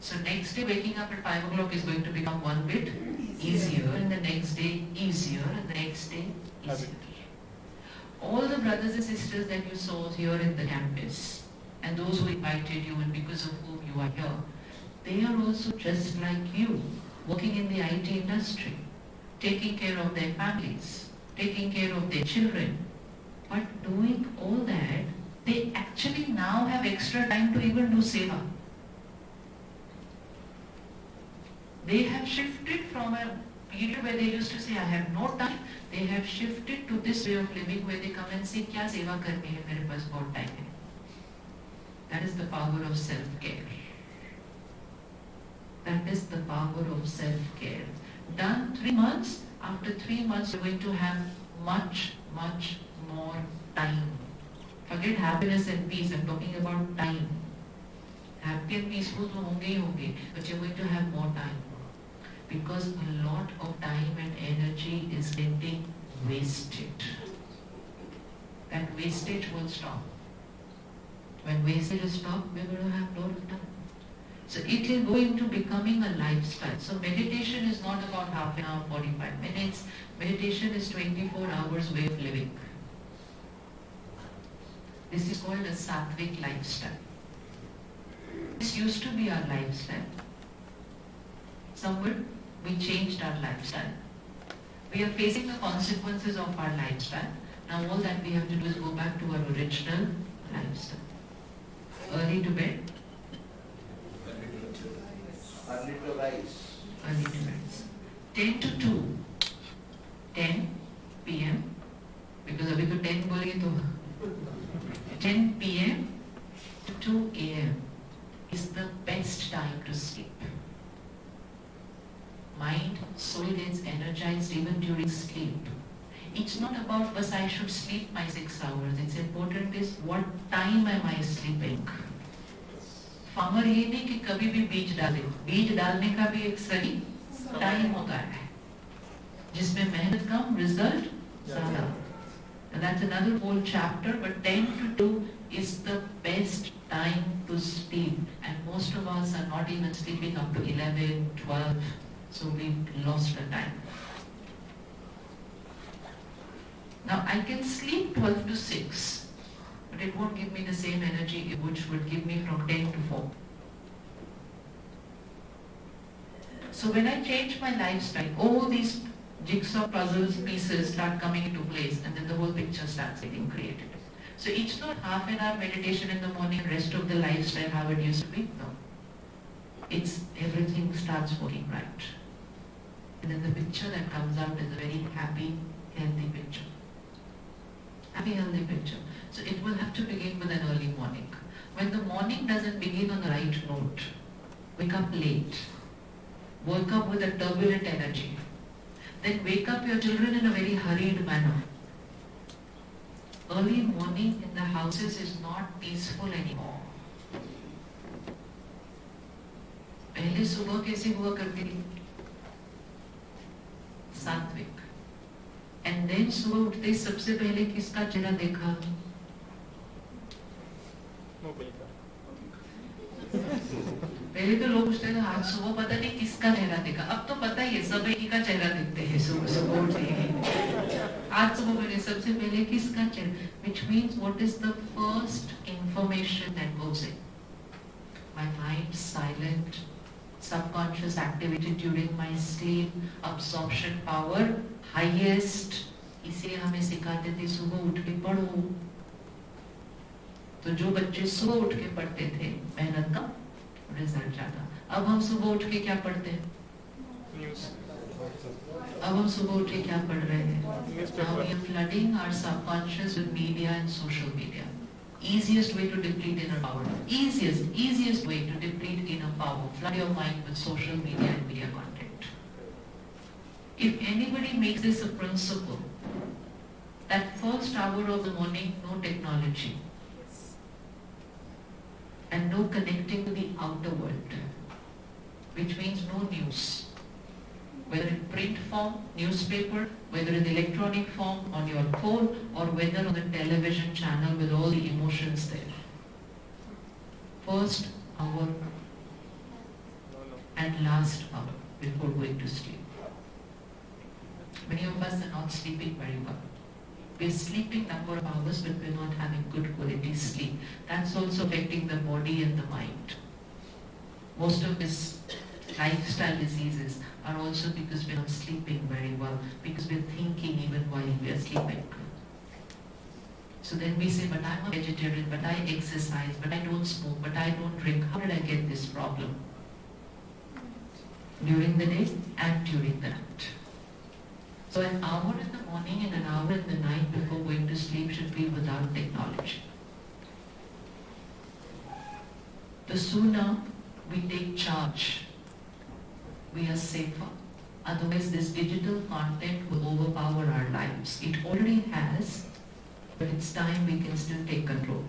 So next day waking up at 5 o'clock is going to become one bit easier, and the next day easier, and the next day easier. All the brothers and sisters that you saw here in the campus, and those who invited you and because of whom you are here, they are also just like you, working in the IT industry, taking care of their families, taking care of their children. But doing all that, they actually now have extra time to even do seva. They have shifted from a period where they used to say, I have no time, they have shifted to this way of living where they come and say, kya seva karni hai, mere paas bahut time hai. That is the power of self-care. That is the power of self-care. Done 3 months, after 3 months you're going to have much, much more time. Forget happiness and peace, I'm talking about time. Happy and peaceful to honge hi honge, but you're going to have more time. Because a lot of time and energy is getting wasted. That wastage will stop. When wastage is stopped, we're going to have a lot of time. So it is going to becoming a lifestyle. So meditation is not about half an hour, 45 minutes. Meditation is 24 hours way of living. This is called a sattvic lifestyle. This used to be our lifestyle. Somewhere we changed our lifestyle. We are facing the consequences of our lifestyle. Now all that we have to do is go back to our original lifestyle. Early to bed. Early to rise. Early to rise. 10 to 2. 10 p.m. Because अभी तो 10 बोलेंगे तो 10 p.m. to 2 a.m. is the best time to sleep. Mind, soul gets energized even during sleep. It's not about, bas I should sleep my 6 hours. It's important is what time am I sleeping. Farmer ये नहीं कि कभी भी बीज डाले, बीज डालने का भी एक सही टाइम होता है जिसमें मेहनत कम, रिजल्ट ज़्यादा. And that's another whole chapter, but 10 to 2 is the best time to sleep. And most of us are not even sleeping up to 11, 12, so we've lost the time. Now I can sleep 12 to 6. But it won't give me the same energy which would give me from 10 to 4. So when I change my lifestyle, all these jigsaw puzzles pieces start coming into place, and then the whole picture starts getting created. So it's not half an hour meditation in the morning, rest of the lifestyle how it used to be. No. It's everything starts working right. And then the picture that comes out is a very happy, healthy picture. Happy, healthy picture. So it will have to begin with an early morning. When the morning doesn't begin on the right note, wake up late, wake up with a turbulent energy, then wake up your children in a very hurried manner. Early morning in the houses is not peaceful anymore. पहले सुबह कैसे हुआ करती थी? सात्विक. And then सुबह उठते सबसे पहले किसका चेहरा देखा? पहले तो लोग पूछते थे आज सुबह पता नहीं किसका चेहरा देखा. अब तो पता ही है सब एक ही का चेहरा देखते हैं सुबह सुबह उठते हैं. आज सुबह पहले सबसे पहले किसका चेहरा? Which means what is the first information that goes in? My mind silent, subconscious activity during my sleep, absorption power highest. इसे हमें सिखाते थे सुबह उठ के पढ़ो. तो जो बच्चे सुबह उठ के पढ़ते थे मेहनत का रिजल्ट आता. अब हम सुबह उठ के क्या पढ़ते हैं? अब हम सुबह उठ के क्या पढ़ रहे हैं? Now we are flooding our subconscious with media and social media. Easiest way to deplete inner power. Easiest way to deplete inner power. Flood your mind with social media and media content. If anybody makes this a principle, that first hour of the morning, no technology. And no connecting to the outer world, which means no news, whether in print form, newspaper, whether in electronic form, on your phone, or whether on the television channel with all the emotions there. First hour and last hour before going to sleep. Many of us are not sleeping very well. We're sleeping number of hours, but we're not having good quality sleep. That's also affecting the body and the mind. Most of these lifestyle diseases are also because we're not sleeping very well, because we're thinking even while we're sleeping. So then we say, but I'm a vegetarian, but I exercise, but I don't smoke, but I don't drink. How did I get this problem? During the day and during the night. So an hour in the morning and an hour in the night before going to sleep should be without technology. The sooner we take charge, we are safer. Otherwise this digital content will overpower our lives. It already has, but it's time we can still take control.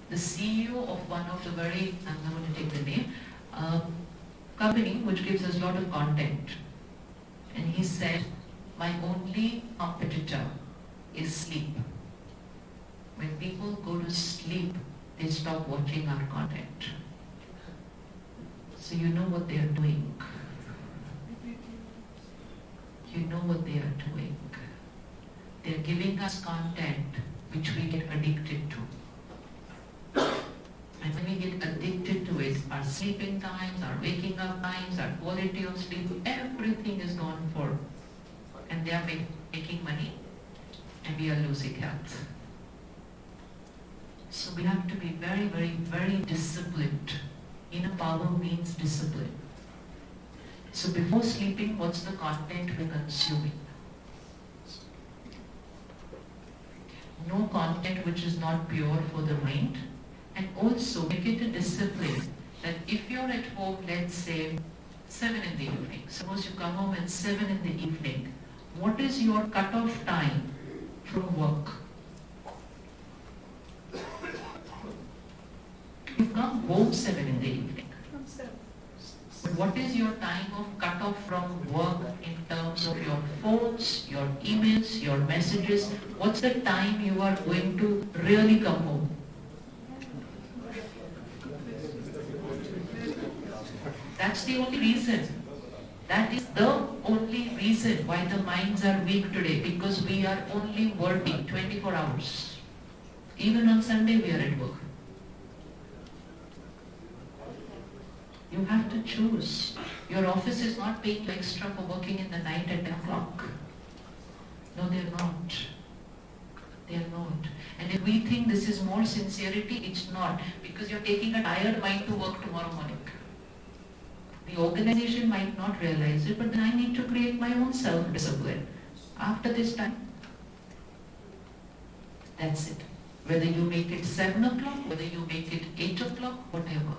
The CEO of one of the very, I'm not going to take the name, company which gives us a lot of content. And he said, my only competitor is sleep. When people go to sleep, they stop watching our content. So you know what they are doing. You know what they are doing. They are giving us content which we get addicted to. And when we get addicted to it, our sleeping times, our waking up times, our quality of sleep, everything is gone for. And they are making money and we are losing health. So we have to be very, very, very disciplined. Inner power means discipline. So before sleeping, what's the content we're consuming? No content which is not pure for the mind. And also make it a discipline that if you're at home, let's say 7 in the evening, suppose you come home at 7 in the evening, what is your cut-off time from work? You come home 7 in the evening. But what is your time of cut-off from work in terms of your phones, your emails, your messages? What's the time you are going to really come home? That's the only reason. That is the only reason why the minds are weak today, because we are only working 24 hours. Even on Sunday we are at work. You have to choose. Your office is not paying you extra for working in the night at 10 o'clock. No, they're not. They're not. And if we think this is more sincerity, it's not. Because you're taking a tired mind to work tomorrow morning. The organization might not realize it, but then I need to create my own self-discipline. After this time, that's it. Whether you make it 7 o'clock, whether you make it 8 o'clock, whatever.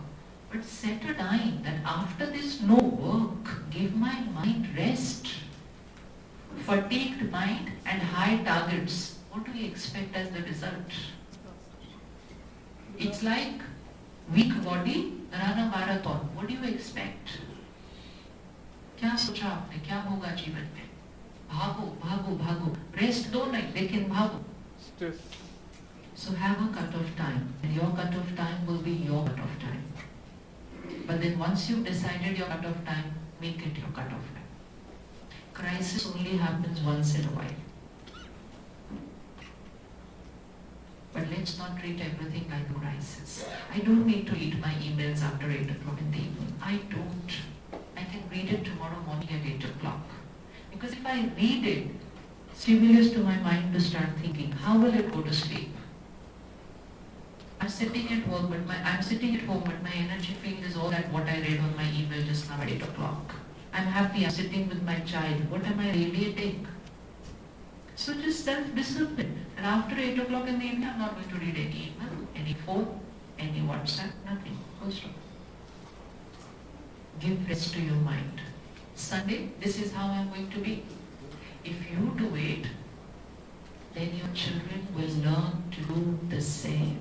But set a time that after this, no work. Give my mind rest. Fatigued mind and high targets. What do we expect as the result? It's like weak body, run a marathon. What do you expect? क्या सोचा आपने क्या होगा जीवन में? भागो भागो भागो. Rest दो नहीं लेकिन भागो. So have a cut-off time, and your cut-off time will be your cut-off time. But then once you've decided your cut-off time, make it your cut-off time. Crisis only happens once in a while. But let's not treat everything like a crisis. I don't need to read my emails after 8 o'clock in the evening. I don't. I can read it tomorrow morning at 8 o'clock. Because if I read it, stimulus to my mind to start thinking, how will it go to sleep? I'm sitting at home, but my energy field is all that what I read on my email just now at 8 o'clock. I'm happy, I'm sitting with my child. What am I radiating? So just self-discipline. And after 8 o'clock in the evening, I'm not going to read any email, any phone, any WhatsApp, nothing. Full stop. Give rest to your mind. Sunday, this is how I'm going to be. If you do it, then your children will learn to do the same.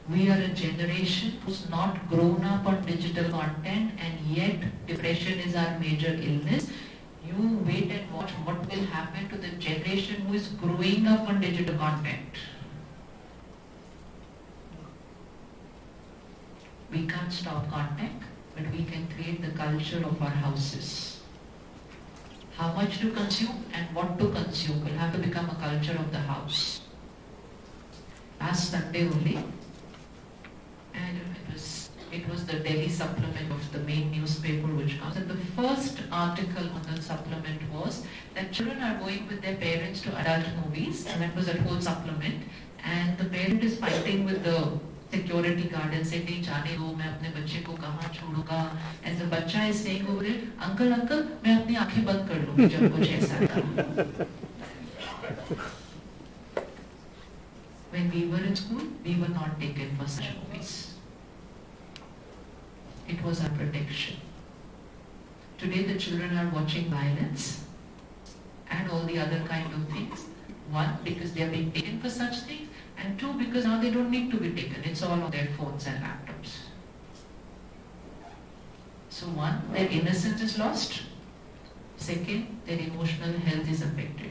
We are a generation who's not grown up on digital content, and yet depression is our major illness. You wait and watch what will happen to the generation who is growing up on digital content. We can't stop content, but we can create the culture of our houses. How much to consume and what to consume will have to become a culture of the house. Last Sunday only, and it was the Delhi supplement of the main newspaper which comes, and the first article on the supplement was that children are going with their parents to adult movies, and that was a whole supplement, and the parent is fighting with the security guard and saying, नहीं जाने दो, मैं अपने बच्चे को कहाँ छोड़ूंगा, and the बच्चा is saying over there, uncle, मैं अपनी आंखें बंद कर लूँगी जब कुछ ऐसा था. When we were in school, we were not taken for such movies. It was our protection. Today the children are watching violence and all the other kind of things. One, because they are being taken for such things, and two, because now they don't need to be taken. It's all on their phones and laptops. So one, their innocence is lost. Second, their emotional health is affected.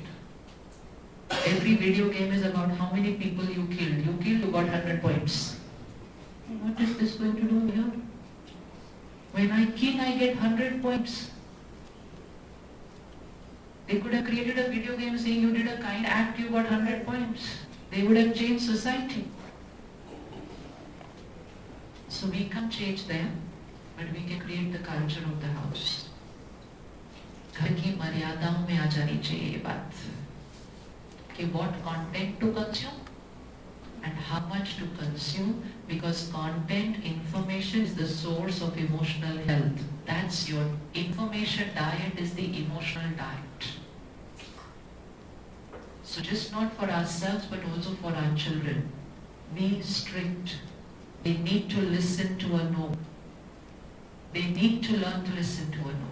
Every video game is about how many people you killed. You got 100 points. What is this going to do here? When I kill, I get 100 points. They could have created a video game saying you did a kind act, you got 100 points. They would have changed society. So we can't change them, but we can create the culture of the house. घर की मर्यादाओं में आ जानी चाहिए ये बात कि what content to consume and how much to consume, because content, information is the source of emotional health. That's your information diet, is the emotional diet. So just not for ourselves but also for our children. Be strict. They need to listen to a no. They need to learn to listen to a no.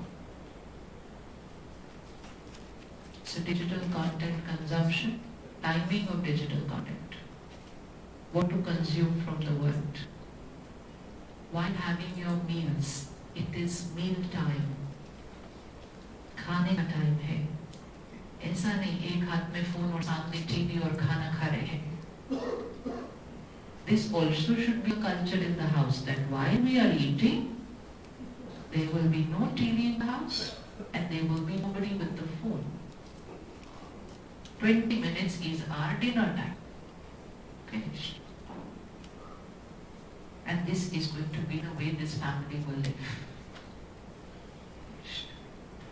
So digital content consumption, timing of digital content. What to consume from the world. While having your meals, it is meal time. खाने का time है. ऐसा नहीं एक हाथ में phone और सामने टीवी और खाना खा रहे हैं. This also should be a culture in the house, that while we are eating, there will be no TV in the house and there will be nobody with the phone. 20 minutes is our dinner time. Finished. And this is going to be the way this family will live.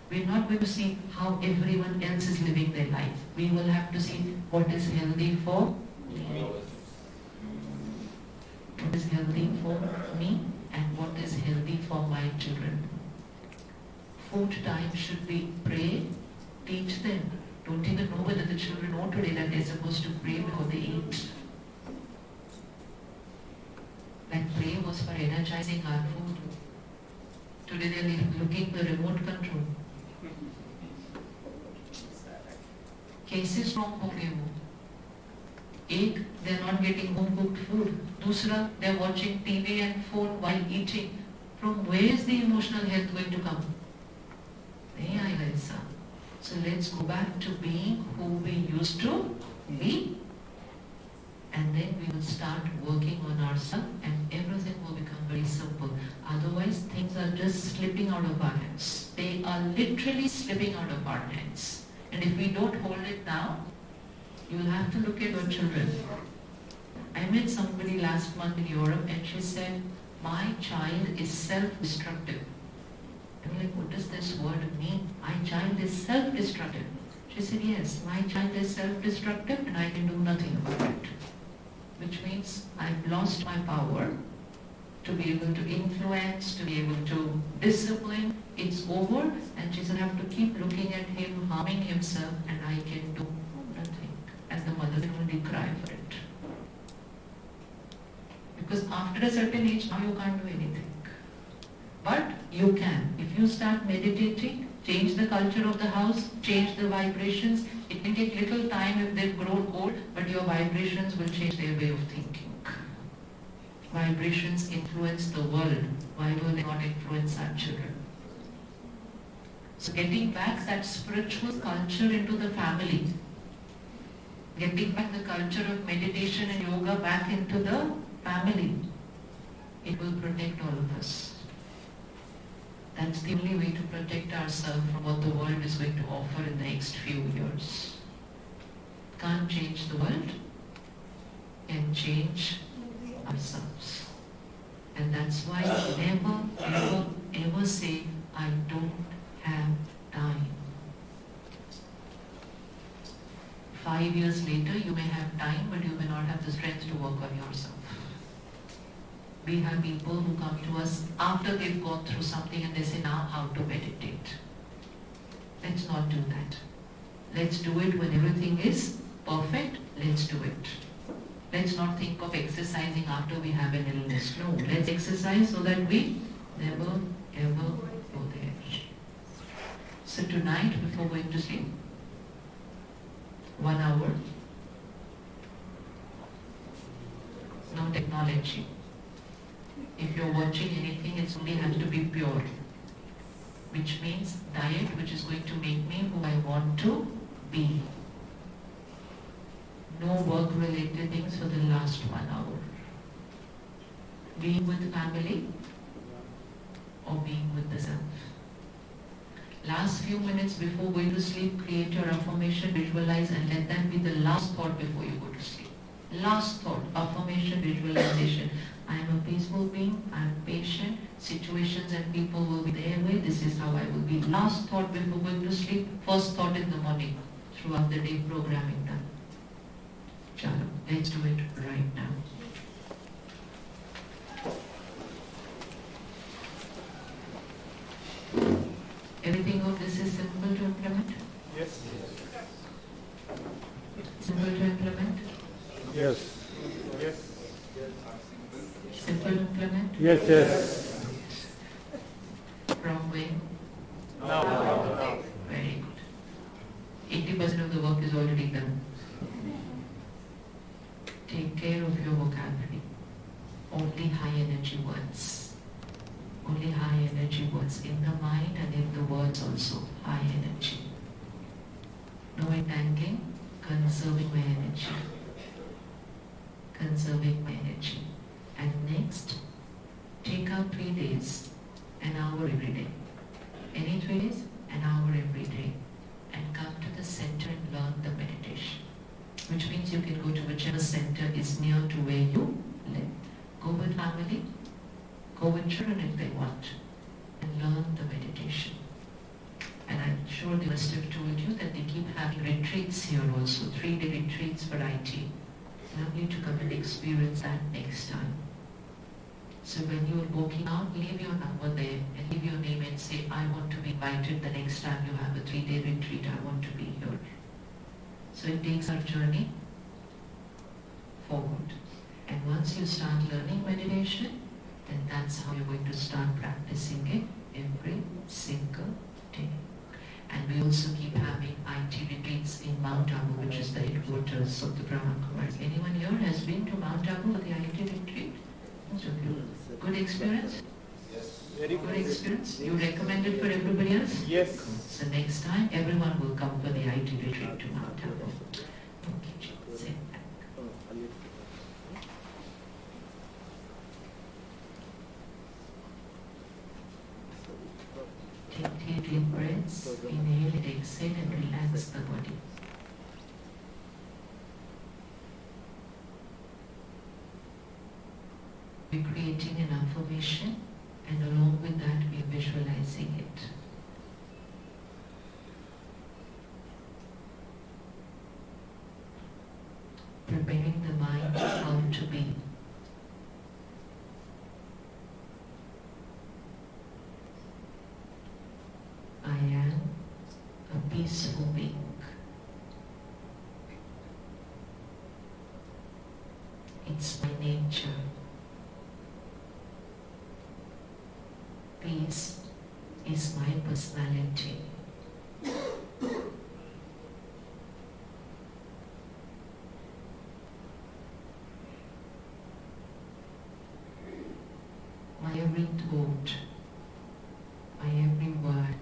We're not going to see how everyone else is living their life. We will have to see what is healthy for me. What is healthy for me and what is healthy for my children. Food time should be pray, teach them. Don't even know whether the children know today that they're supposed to pray before they eat. Like prayer was for energizing our food. Today they're looking for remote control. Cases wrong हो गए वो. एक, they're not getting home cooked food. दूसरा, they're watching TV and phone while eating. From where is the emotional health going to come? नहीं आएगा ऐसा. So let's go back to being who we used to be. And then we will start working on ourselves and everything will become very simple. Otherwise, things are just slipping out of our hands. They are literally slipping out of our hands. And if we don't hold it now, you will have to look at your children. I met somebody last month in Europe and she said, my child is self-destructive. I'm like, what does this word mean? My child is self-destructive. She said, yes, my child is self-destructive and I can do nothing about it. Which means I've lost my power to be able to influence, to be able to discipline. It's over and she's going to have to keep looking at him, harming himself, and I can do nothing. And the mother can only cry for it. Because after a certain age, now you can't do anything. But you can. If you start meditating, change the culture of the house, change the vibrations. It can take little time if they've grown old, but your vibrations will change their way of thinking. Vibrations influence the world. Why will they not influence our children? So getting back that spiritual culture into the family, getting back the culture of meditation and yoga back into the family, it will protect all of us. That's the only way to protect ourselves from what the world is going to offer in the next few years. Can't change the world, can change ourselves. And that's why never, ever, ever say, I don't have time. 5 years later, you may have time, but you may not have the strength to work on yourself. We have people who come to us after they've gone through something and they say, now how to meditate. Let's not do that. Let's do it when everything is perfect. Let's do it. Let's not think of exercising after we have an illness. No, let's exercise so that we never ever go there. So tonight, before going to sleep, 1 hour, no technology. If you're watching anything, it only has to be pure. Which means diet which is going to make me who I want to be. No work-related things for the last 1 hour. Being with family or being with the self. Last few minutes before going to sleep, create your affirmation, visualize, and let that be the last thought before you go to sleep. Last thought, affirmation, visualization. I am a peaceful being, I am patient, situations and people will be their way, this is how I will be. Last thought before going to sleep, first thought in the morning, throughout the day programming done. Chalo, let's do it right now. Everything of this is simple to implement? Yes. Simple to implement? Yes. Yes. Simple to implement? Yes, yes. From when? Now. Very good. 80% of the work is already done. Take care of your vocabulary. Only high energy words. Only high energy words in the mind and in the words also. High energy. No entangling, conserving my energy. Conserving my energy. And next, take out 3 days, an hour every day. Any 3 days, an hour every day. And come to the center and learn the meditation. Which means you can go to whichever center is near to where you live. Go with family, go with children if they want, and learn the meditation. And sure they must have told you that they keep having retreats here also, 3-day retreats for IT. Lovely to come and experience that next time. So when you're walking out, leave your number there and leave your name and say, I want to be invited the next time you have a 3-day retreat, I want to be here. So it takes our journey forward. And once you start learning meditation, then that's how you're going to start practicing it every single day. And we also keep having IT retreats in Mount Abu, which is the headquarters of the Brahma Kumaris. Anyone here has been to Mount Abu for the IT retreat? Most of you. Good experience? Yes. Very Good experience? You recommend it for everybody else? Yes. So next time, everyone will come for the IT retreat to Mount Abu. Okay, sit back. Take deep breaths, inhale and exhale and relax the body. We're creating an affirmation and along with that we're visualizing it. Preparing the mind how to be. I am a peaceful being. It's my nature. Peace is my personality. My every thought, my every word,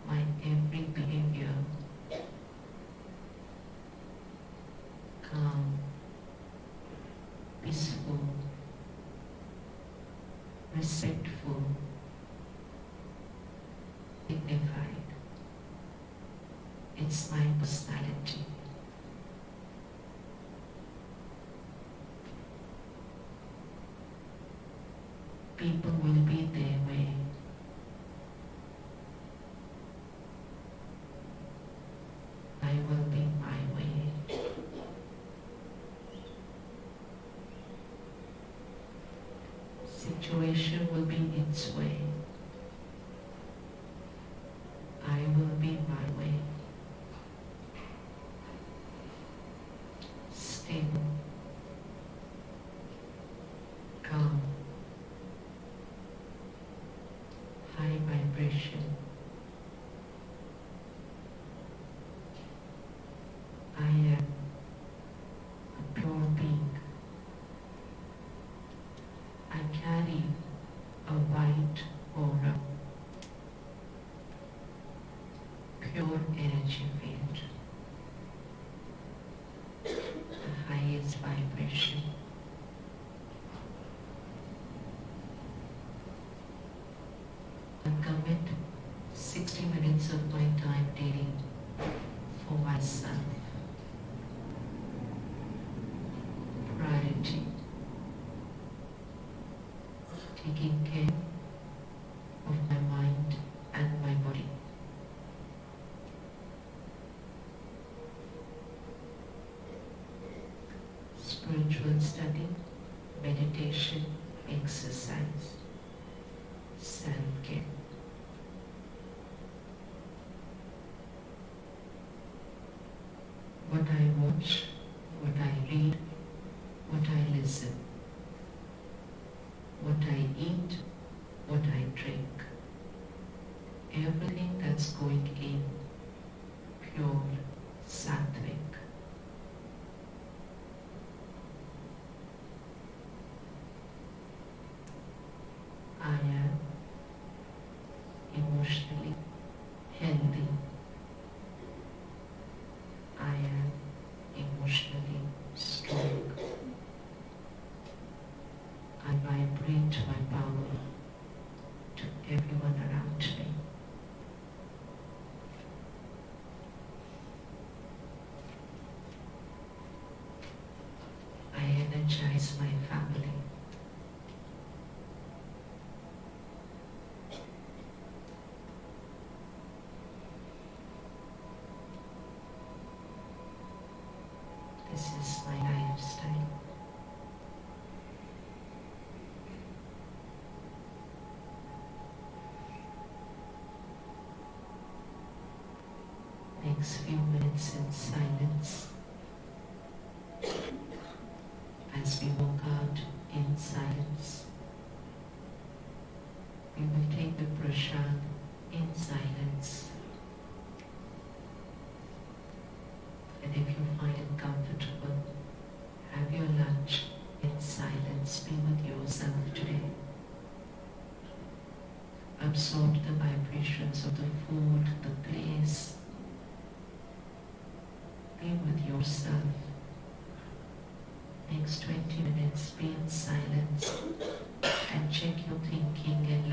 my every behavior, calm, peaceful, respectful, dignified. It's my personality. People will be their way. I will be my way. Situation will be its way. I will be my way. Stable, calm, high vibration. I am a pure being. I carry a white aura, pure energy field, the highest vibration. I commit 60 minutes of my time daily for myself. Priority. Taking care of my mind and my body. Spiritual study, meditation, exercise, self-care. What I watch, what I read, what I listen, what I eat, what I drink, everything that's going in, pure, sattvic. I am emotionally healthy. I am emotionally Next few minutes in silence as we walk out in silence. We will take the prasad in silence. And if you find it comfortable, have your lunch in silence. Be with yourself today. Absorb the vibrations of the food, the place. Be with yourself. Next 20 minutes, be in silence and check your thinking and